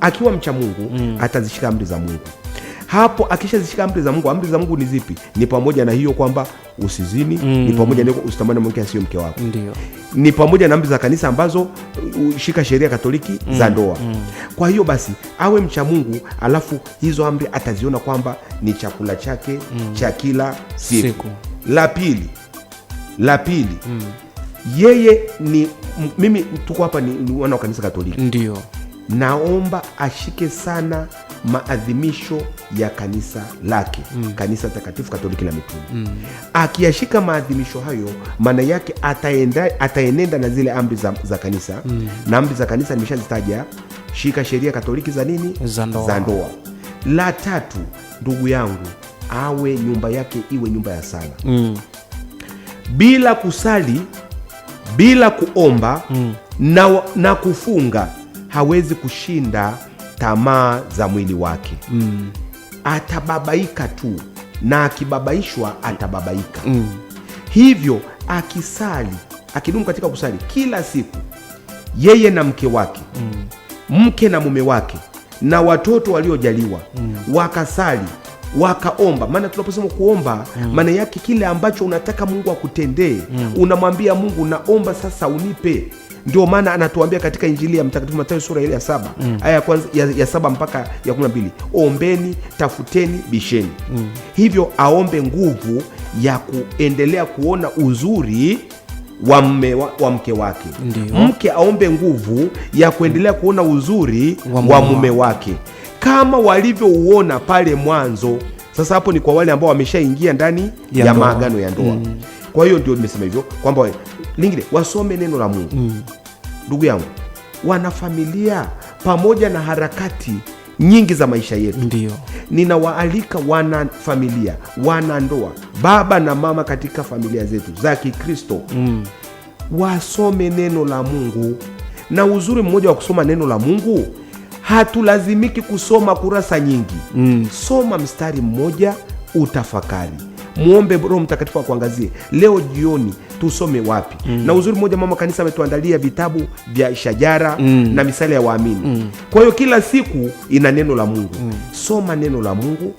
akiwa mcha Mungu atazishika amri za Mungu. Hapo akishazishika amri za Mungu ni zipi? Ni pamoja na hiyo kwamba usizini, ni pamoja na usitamani mke asiye mke wako. Ndio. Ni pamoja na amri za kanisa ambazo shika sheria Katoliki za ndoa. Kwa hiyo basi awe mcha Mungu, alafu hizo amri ataziona kwamba ni chakula chake cha kila siku. La pili, yeye ni mimi, tuko hapa ni wana wa kanisa Katoliki, ndio naomba ashike sana maadhimisho ya kanisa lake, kanisa takatifu Katoliki la Mitume. Akiashika maadhimisho hayo, maana yake ataenenda na zile amri za kanisa. Na amri za kanisa nimeshazitaja: shika sheria Katoliki za nini? Za ndoa. La tatu, ndugu yangu, awe nyumba yake iwe nyumba ya sala. Bila kusali, bila kuomba na kufunga, hawezi kushinda tamaa za mwili wake. Atababaika tu, na akibabaishwa atababaika. Hivyo akisali, akidumu katika kusali kila siku, yeye na mke wake, mke na mume wake na watoto waliojaliwa, wakasali, wakaomba. Maana tunaposema kuomba, maana yake kile ambacho unataka Mungu akutendee, unamwambia Mungu, naomba sasa unipe. Ndio maana anatuambia katika Injili ya Mtakatifu Mathayo sura ile ya 7 aya ya kwanza ya 7 mpaka ya 12, ombeni, tafuteni, bisheni. Hivyo aombe nguvu ya kuendelea kuona uzuri wa mke wake. Ndiyo. Mke aombe nguvu ya kuendelea kuona uzuri wa mume wake kama walivyouona pale mwanzo. Sasa hapo ni kwa wale ambao wameshaingia ndani ya maagano ya ndoa. Kwa hiyo ndio nimesema hivyo kwamba lingine wasome neno la Mungu. Ndugu yangu, wanafamilia, pamoja na harakati nyingi za maisha yetu, ndio ninawaalika wana familia, wana ndoa, baba na mama katika familia zetu za Kikristo, wasome neno la Mungu. Na uzuri mmoja wa kusoma neno la Mungu, hatulazimiki kusoma kurasa nyingi. Soma mstari mmoja, utafakari, muombe Roho Mtakatifu akuangazie leo jioni tusome wapi. Na uzuri mmoja, mama kanisa ametuandalia vitabu vya shajara na misali ya waamini. Kwa hiyo kila siku ina neno la Mungu. Soma neno la Mungu,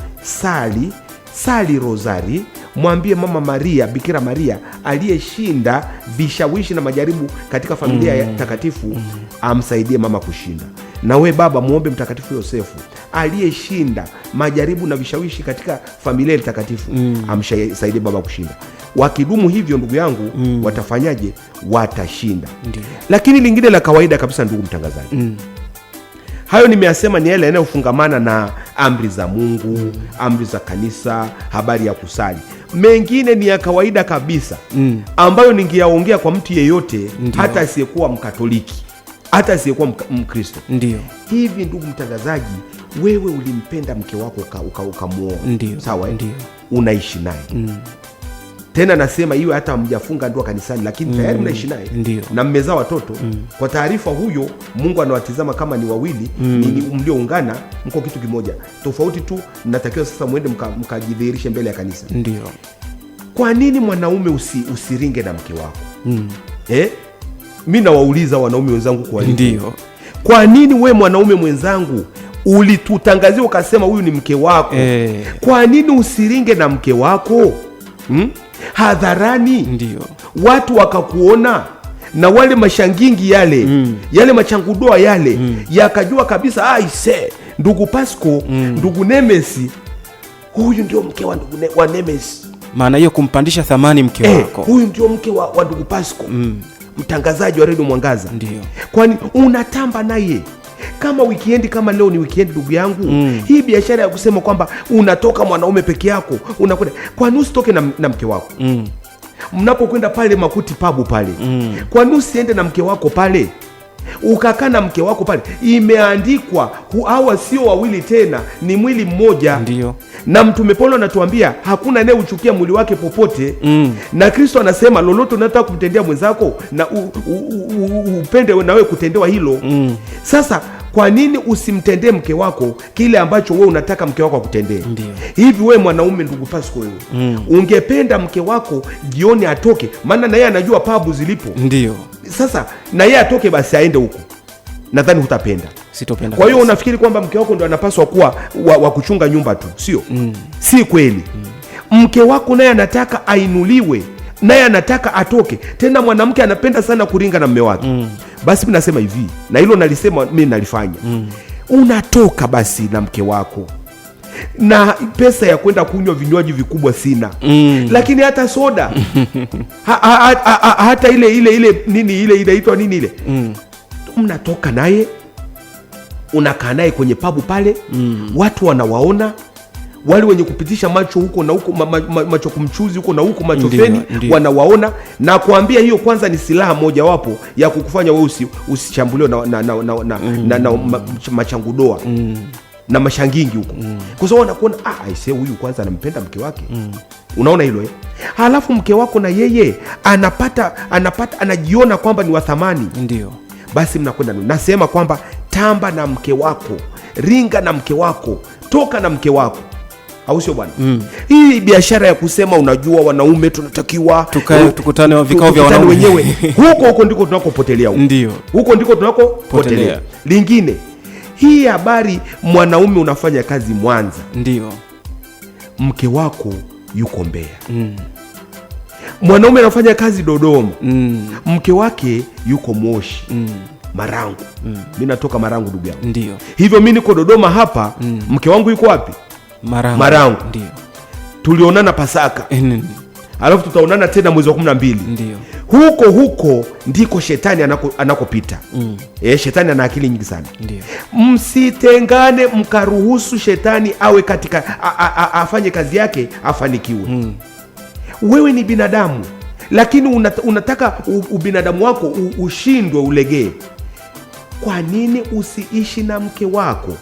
sali rozari, mwambie Mama Maria, Bikira Maria aliyeshinda vishawishi na majaribu katika familia ya takatifu, amsaidie mama kushinda. Na we baba, muombe Mtakatifu Yosefu aliyeshinda majaribu na vishawishi katika familia ya takatifu, amsaidie baba kushinda. Wakidumu hivyo, ndugu yangu, watafanyaje? Watashinda. Ndiyo. Lakini lingine la kawaida kabisa, ndugu mtangazaji, hayo nimeyasema ni yale yanayofungamana na amri za Mungu, amri za kanisa, habari ya kusali. Mengine ni ya kawaida kabisa, ambayo ningeyaongea kwa mtu yeyote, hata asiyekuwa Mkatoliki, hata asiyekuwa Mkristo. Ndio. Hivi ndugu mtangazaji, wewe ulimpenda mke wako ukamuoa. Sawa? Ndio. Unaishi naye. Tena nasema iwe hata mjafunga ndoa kanisani, lakini tayari mnaishi naye na mmezaa watoto. Kwa taarifa, huyo Mungu anawatizama kama ni wawili, ni mlioungana, mko kitu kimoja. Tofauti tu mnatakiwa sasa muende mkajidhihirishe mbele ya kanisa. Ndio. Kwa nini mwanaume usiringe na mke wako? Mimi nawauliza wanaume wenzangu, kwa nini? Ndio. Kwa nini we mwanaume mwenzangu ulitutangazia ukasema huyu ni mke wako? Kwa nini usiringe na mke wako hadharani? Ndio. Watu wakakuona, na wale mashangingi yale yale machangudoa yale yakajua kabisa, aise, ndugu Pasco, ndugu Nemesi, huyu ndio mke wa Nemesi. Maana hiyo kumpandisha thamani mke wako. Huyu ndio mke wa ndugu Pasco, mtangazaji wa Radio Mwangaza. Ndio. Kwani unatamba naye kama weekend, kama leo ni weekend ndugu yangu, hii biashara ya kusema kwamba unatoka mwanaume peke yako unakwenda, kwa nini usitoke na mke wako? Mnapokwenda pale Makuti Pabu pale, kwa nini usiende na mke wako pale, ukakaa na mke wako pale? Imeandikwa hawa sio wawili tena, ni mwili mmoja. Ndio. Na Mtume Paulo anatuambia hakuna anayeuchukia mwili wake popote. Na Kristo anasema lolote unataka kumtendea mwenzako, na upende na wewe kutendewa hilo. Sasa kwa nini usimtendee mke wako kile ambacho wewe unataka mke wako akutendee? Hivi wewe mwanaume, ndugu Pasco, wewe ungependa mke wako jioni atoke? Maana na yeye anajua pabu zilipo. Ndio. Sasa na yeye atoke basi aende huko, nadhani hutapenda. Sitopenda. Kwa hiyo unafikiri kwamba mke wako ndo anapaswa kuwa wa kuchunga nyumba tu? Sio. Si kweli. Mke wako naye anataka ainuliwe, naye anataka atoke. Tena mwanamke anapenda sana kuringa na mume wake. Basi mimi nasema hivi, na hilo nalisema mimi nalifanya. Unatoka basi na mke wako, na pesa ya kwenda kunywa vinywaji vikubwa sina. Lakini hata soda hata ile nini ile inaitwa nini ile, mnatoka naye unakaa naye kwenye pabu pale, watu wanawaona wale wenye kupitisha macho huko na huko, macho kumchuzi huko na huko, macho feni wanawaona, na kuambia hiyo kwanza ni silaha moja wapo ya kukufanya wewe usichambuliwe na machangudoa na mashangingi huko, kwa sababu wanakuona aise, huyu kwanza anampenda mke wake. Unaona hilo halafu mke wako na yeye anapata anajiona kwamba ni wa thamani, ndio basi mnakwenda. Nasema kwamba tamba na mke wako, ringa na mke wako, toka na mke wako, au sio bwana? Hii biashara ya kusema unajua wanaume tunatakiwa tukutane vikao vya wanaume wenyewe, huko ndiko tunakopotelea. Ndio, huko ndiko tunakopotelea. Lingine, hii habari mwanaume unafanya kazi Mwanza, ndio mke wako yuko Mbeya. Mwanaume anafanya kazi Dodoma, mke wake yuko Moshi, Marangu. Mimi natoka Marangu ndugu yangu. Ndio. Hivyo mimi niko Dodoma hapa, mke wangu yuko wapi? Marangu. Ndio. Tulionana Pasaka. Alafu tutaonana tena mwezi wa 12. Ndio. Huko ndiko shetani anakopita. Shetani ana akili nyingi sana. Ndio. Msitengane, mkaruhusu shetani awe katika afanye kazi yake, afanikiwe. Wewe ni binadamu, lakini unataka ubinadamu wako ushindwe, ulegee. Kwa nini usiishi na mke wako?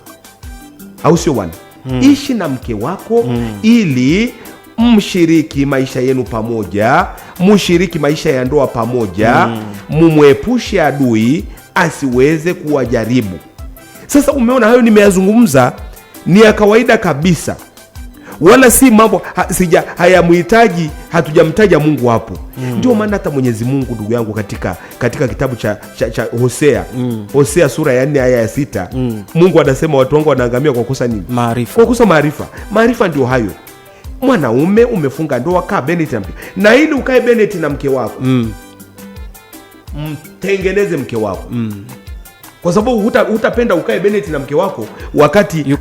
Au sio bwana? Ishi na mke wako ili mshiriki maisha yenu pamoja, mshiriki maisha ya ndoa pamoja, mumwepushe adui asiweze kuwajaribu. Sasa umeona, hayo nimeyazungumza ni ya kawaida kabisa, wala si mambo hayamhitaji, hatujamtaja Mungu hapo. Ndio maana hata Mwenyezi Mungu ndugu yangu katika kitabu cha Hosea sura ya 4 aya ya 6, Mungu anasema watu wangu wanaangamia kwa kukosa nini? Maarifa. Kwa kukosa maarifa. Maarifa ndio hayo. Mwanaume umefunga ndoa, kaa Bennett na mke. Na ili ukae Bennett na mke wako, mtengeneze mke wako. Kwa sababu hutapenda ukae Bennett na mke wako wakati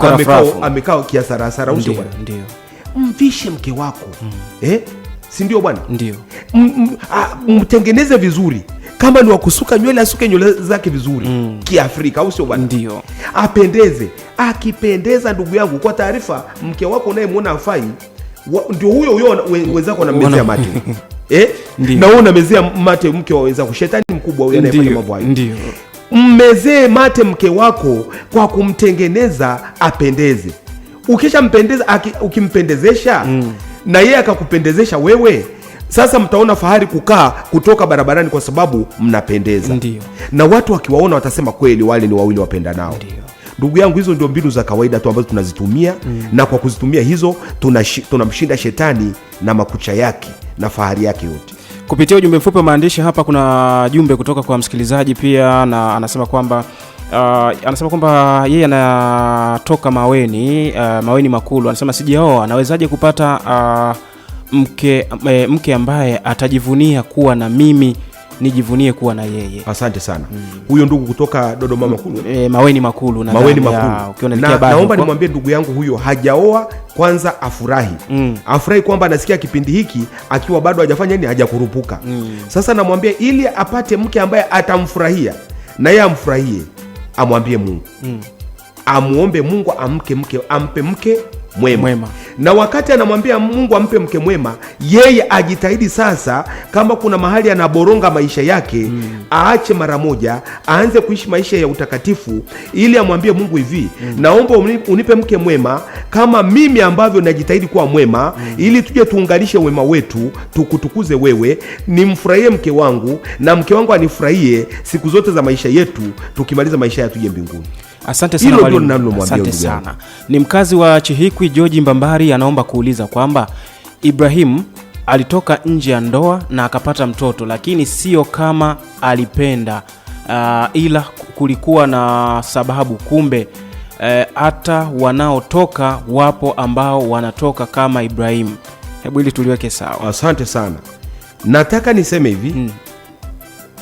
amekaa kiasarasara. Ndio. Mvishe mke wako. Si ndio bwana? Ndio. Mtengeneze vizuri. Kama ni wakusuka nywele, asuke nywele zake vizuri Kiafrika, au sio bwana? Ndio. Apendeze. Akipendeza ndugu yangu, kwa taarifa, mke wako unayemwona afai, ndio huyo wenzako anamezea mate. Na wewe unamezea mate mke wa wenzako. Shetani mkubwa huyo anayefanya mambo hayo. Ndio. Mmezee mate mke wako kwa kumtengeneza apendeze. Ukishampendeza, ukimpendezesha na yeye akakupendezesha wewe, sasa mtaona fahari kutoka barabarani kwa sababu mnapendeza. Ndio. Na watu wakiwaona watasema kweli wale ni wawili wapendanao. Ndio. Ndugu yangu, hizo ndio mbinu za kawaida tu ambazo tunazitumia, na kwa kuzitumia hizo tunamshinda shetani na makucha yake na fahari yake yote. Kupitia ujumbe mfupi wa maandishi hapa, kuna jumbe kutoka kwa msikilizaji pia, na anasema kwamba yeye anatoka Maweni Makulu. Anasema sijaoa, anawezaje kupata mke ambaye atajivunia kuwa na mimi nijivunie kuwa na yeye? Asante sana. Huyo ndugu kutoka Dodoma Makulu, Maweni Makulu. Naomba nimwambie ndugu yangu huyo hajaoa, kwanza afurahi. Afurahi kwamba anasikia kipindi hiki akiwa bado hajafanya nini, hajakurupuka. Sasa namwambia ili apate mke ambaye atamfurahia na yeye amfurahie, amwambie Mungu. Amuombe Mungu ampe mke mwema. Na wakati anamwambia Mungu ampe mke mwema, yeye ajitahidi sasa, kama kuna mahali anaboronga maisha yake, aache mara moja, aanze kuishi maisha ya utakatifu, ili amwambie Mungu hivi, naomba unipe mke mwema kama mimi ambavyo najitahidi kuwa mwema, ili tuje tuunganishe wema wetu, tukutukuze wewe, nimfurahie mke wangu na mke wangu anifurahie siku zote za maisha yetu, tukimaliza maisha yetu tuje mbinguni. Asante sana mwalimu. Asante sana. Ni mkazi wa Chihikwi George Mbambari anaomba kuuliza kwamba Ibrahim alitoka nje ya ndoa na akapata mtoto, lakini sio kama alipenda, ila kulikuwa na sababu. Kumbe hata wanaotoka wapo ambao wanatoka kama Ibrahim. Hebu ili tuliweke sawa. Asante sana. Nataka niseme hivi,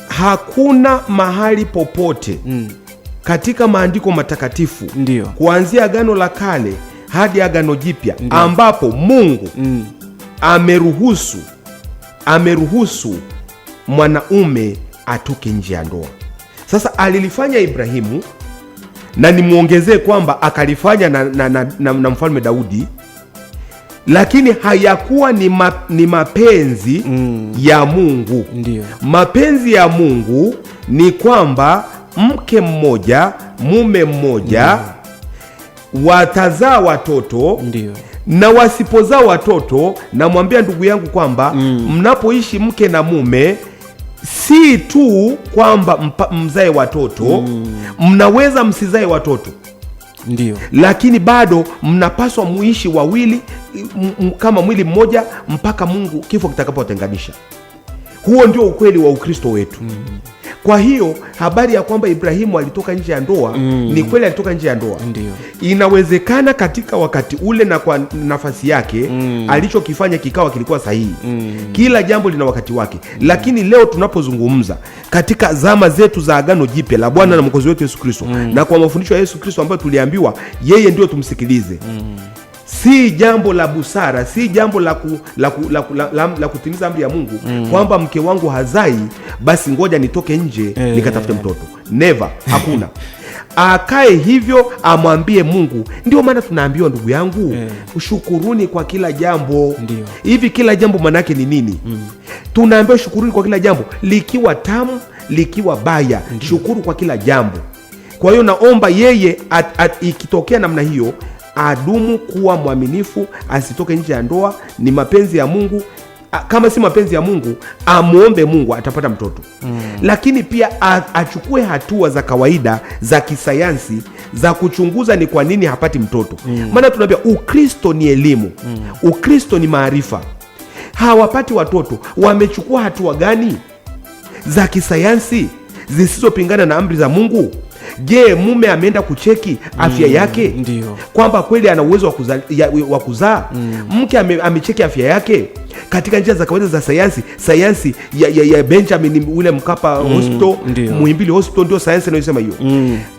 hakuna mahali popote katika maandiko matakatifu, ndio, kuanzia Agano la Kale hadi Agano Jipya, ambapo Mungu ameruhusu mwanaume atoke nje ya ndoa. Sasa alilifanya Ibrahimu, na nimuongezee kwamba akalifanya na mfalme Daudi, lakini hayakuwa ni mapenzi ya Mungu. Ndiyo. Mapenzi ya Mungu ni kwamba mke mmoja, mume mmoja, watazaa watoto. Ndiyo. Na wasipozaa watoto, namwambia ndugu yangu kwamba mnapoishi mke na mume, si tu kwamba mzae watoto, mnaweza msizae watoto. Ndiyo. Lakini bado mnapaswa muishi wawili kama mwili mmoja mpaka Mungu kifo kitakapotenganisha. Huo ndio ukweli wa Ukristo wetu. Kwa hiyo habari ya kwamba Ibrahimu alitoka nje ya ndoa, ni kweli alitoka nje ya ndoa. Ndiyo. Inawezekana katika wakati ule na kwa nafasi yake alichokifanya kikawa kilikuwa sahihi. Kila jambo lina wakati wake. Lakini leo tunapozungumza katika zama zetu za Agano Jipya la Bwana na Mwokozi wetu Yesu Kristo, na kwa mafundisho ya Yesu Kristo ambayo tuliambiwa yeye ndio tumsikilize, si jambo la busara, si jambo la kutimiza amri ya Mungu kwamba mke wangu hazai, basi ngoja nitoke nje nikatafute mtoto. Never, hakuna. Akae hivyo, amwambie Mungu. Ndio maana tunaambiwa ndugu yangu, shukuruni kwa kila jambo. Ndiyo. Hivi kila jambo manake ni nini? Tunaambiwa shukuruni kwa kila jambo, likiwa tamu, likiwa baya. Shukuru kwa kila jambo. Kwa hiyo naomba yeye ikitokea namna hiyo, adumu kuwa mwaminifu, asitoke nje ya ndoa. Ni mapenzi ya Mungu. Kama si mapenzi ya Mungu, amuombe Mungu, atapata mtoto. Lakini pia achukue hatua za kawaida za kisayansi za kuchunguza ni kwa nini hapati mtoto. Maana tunaambia Ukristo ni elimu, Ukristo ni maarifa. Hawapati watoto, wamechukua hatua gani za kisayansi zisizopingana na amri za Mungu? Je, mume ameenda kucheki afya yake? Ndiyo. Kwamba kweli ana uwezo wa kuzaa? Mke amecheki afya yake katika njia za kawaida za sayansi ya Benjamin ule Mkapa Hospital, Muhimbili Hospital, ndio sayansi inayosema hiyo.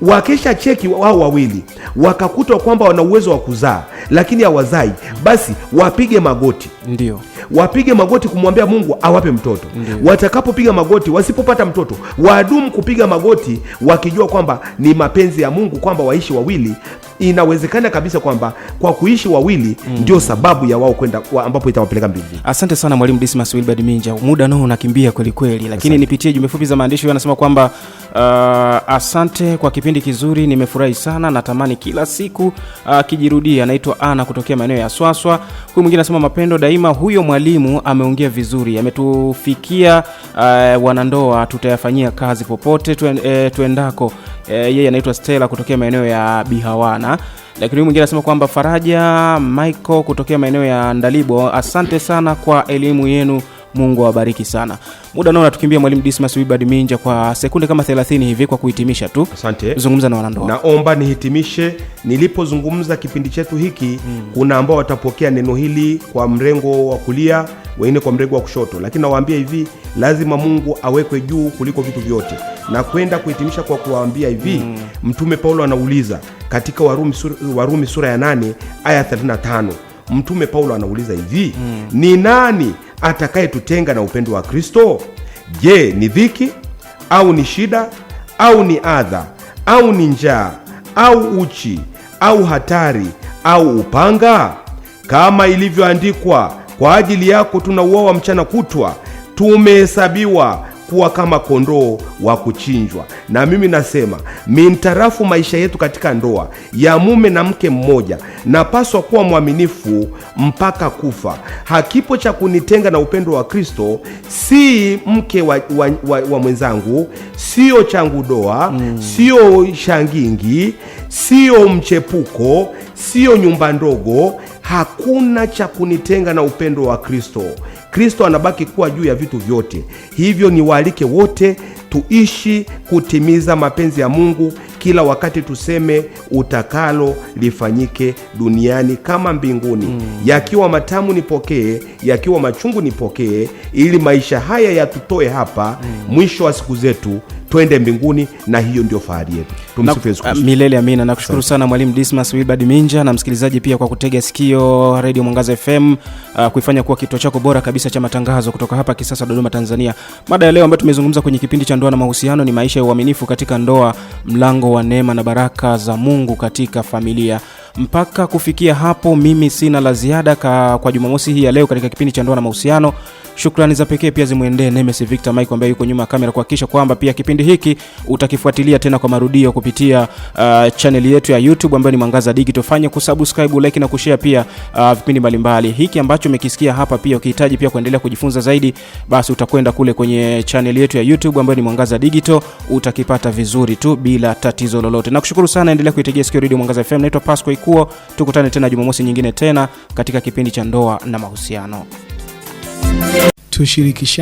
Wakesha cheki wao wawili, wakakuta kwamba wana uwezo wa kuzaa lakini hawazai, basi wapige magoti. Ndiyo. Wapige magoti kumwambia Mungu awape mtoto. Watakapopiga magoti, wasipopata mtoto, wadumu kupiga magoti wakijua kwamba ni mapenzi ya Mungu kwamba waishi wawili. Inawezekana kabisa kwamba kwa kuishi wawili ndio sababu ya wao kwenda ambapo itawapeleka mbinguni. Asante sana Mwalimu Dismas Wilbard Minja. Muda nao unakimbia kweli kweli, lakini nipitie jumbe fupi za maandishi. Wanasema kwamba asante kwa kipindi kizuri, nimefurahi sana, natamani kila siku kijirudia. Naitwa Ana kutokea maeneo ya Swaswa. Huyu mwingine anasema mapendo daima, huyo mwalimu ameongea vizuri, ametufikia wanandoa, tutayafanyia kazi popote tuendako. Yeye anaitwa Stella kutokea maeneo ya Bihawana. Lakini mwingine anasema kwamba Faraja Michael kutokea maeneo ya Ndalibo, asante sana kwa elimu yenu, Mungu awabariki sana. Muda nao natukimbia Mwalimu Dismas Wilbard Minja, kwa sekunde kama 30 hivi kwa kuhitimisha tu. Asante. Zungumza na wanandoa. Naomba nihitimishe. Nilipozungumza kipindi chetu hiki, kuna ambao watapokea neno hili kwa mrengo wa kulia, wengine kwa mrengo wa kushoto, lakini nawaambia hivi, lazima Mungu awekwe juu kuliko vitu vyote. Na kwenda kuhitimisha kwa kuwaambia hivi, Mtume Paulo anauliza katika Warumi sura ya 8 aya 35. Mtume Paulo anauliza hivi, ni nani atakayetutenga na upendo wa Kristo? Je, ni dhiki au ni shida au ni adha au ni njaa au uchi au hatari au upanga? Kama ilivyoandikwa, kwa ajili yako tunauawa mchana kutwa, tumehesabiwa kuwa kama kondoo wa kuchinjwa. Na mimi nasema mintarafu maisha yetu katika ndoa ya mume na mke mmoja, napaswa kuwa mwaminifu mpaka kufa. Hakipo cha kunitenga na upendo wa Kristo, si mke wa mwenzangu, sio changu doa, sio shangingi, sio mchepuko, sio nyumba ndogo. Hakuna cha kunitenga na upendo wa Kristo. Kristo anabaki kuwa juu ya vitu vyote. Hivyo ni waalike wote tuishi kutimiza mapenzi ya Mungu kila wakati. Tuseme utakalo lifanyike duniani kama mbinguni. Yakiwa matamu nipokee, yakiwa machungu nipokee, ili maisha haya yatutoe hapa, mwisho wa siku zetu twende mbinguni, na hiyo ndio fahari yetu. Tumsifu Yesu Kristo. Milele amina. Nakushukuru sana Mwalimu Dismas Wilbard Minja, na msikilizaji pia kwa kutega sikio Radio Mwangaza FM, kuifanya kuwa kituo chako bora kabisa cha matangazo kutoka hapa Kisasa, Dodoma, Tanzania. Mada ya leo ambayo tumezungumza kwenye kipindi cha ndoa na mahusiano ni maisha ya uaminifu katika ndoa, mlango wa neema na baraka za Mungu katika familia. Mpaka kufikia hapo, mimi sina la ziada kwa Jumamosi hii ya leo katika kipindi cha ndoa na mahusiano. Shukrani za pekee pia zimuendee Nemes Victor Mike ambaye yuko nyuma ya kamera kuhakikisha kwamba pia kipindi hiki utakifuatilia tena kwa marudio kupitia channel yetu ya YouTube ambayo ni Mwangaza Digital. Fanya kusubscribe, like na kushare pia vipindi mbalimbali. Hiki ambacho umekisikia hapa pia ukihitaji pia kuendelea kujifunza zaidi, basi utakwenda kule kwenye channel yetu ya YouTube ambayo ni Mwangaza Digital, utakipata vizuri tu bila tatizo lolote. Nakushukuru sana, endelea kuitegea sikio Radio Mwangaza FM. Naitwa Pasco Ikuo. Tukutane tena Jumamosi nyingine tena katika kipindi cha ndoa na mahusiano. Tushirikisha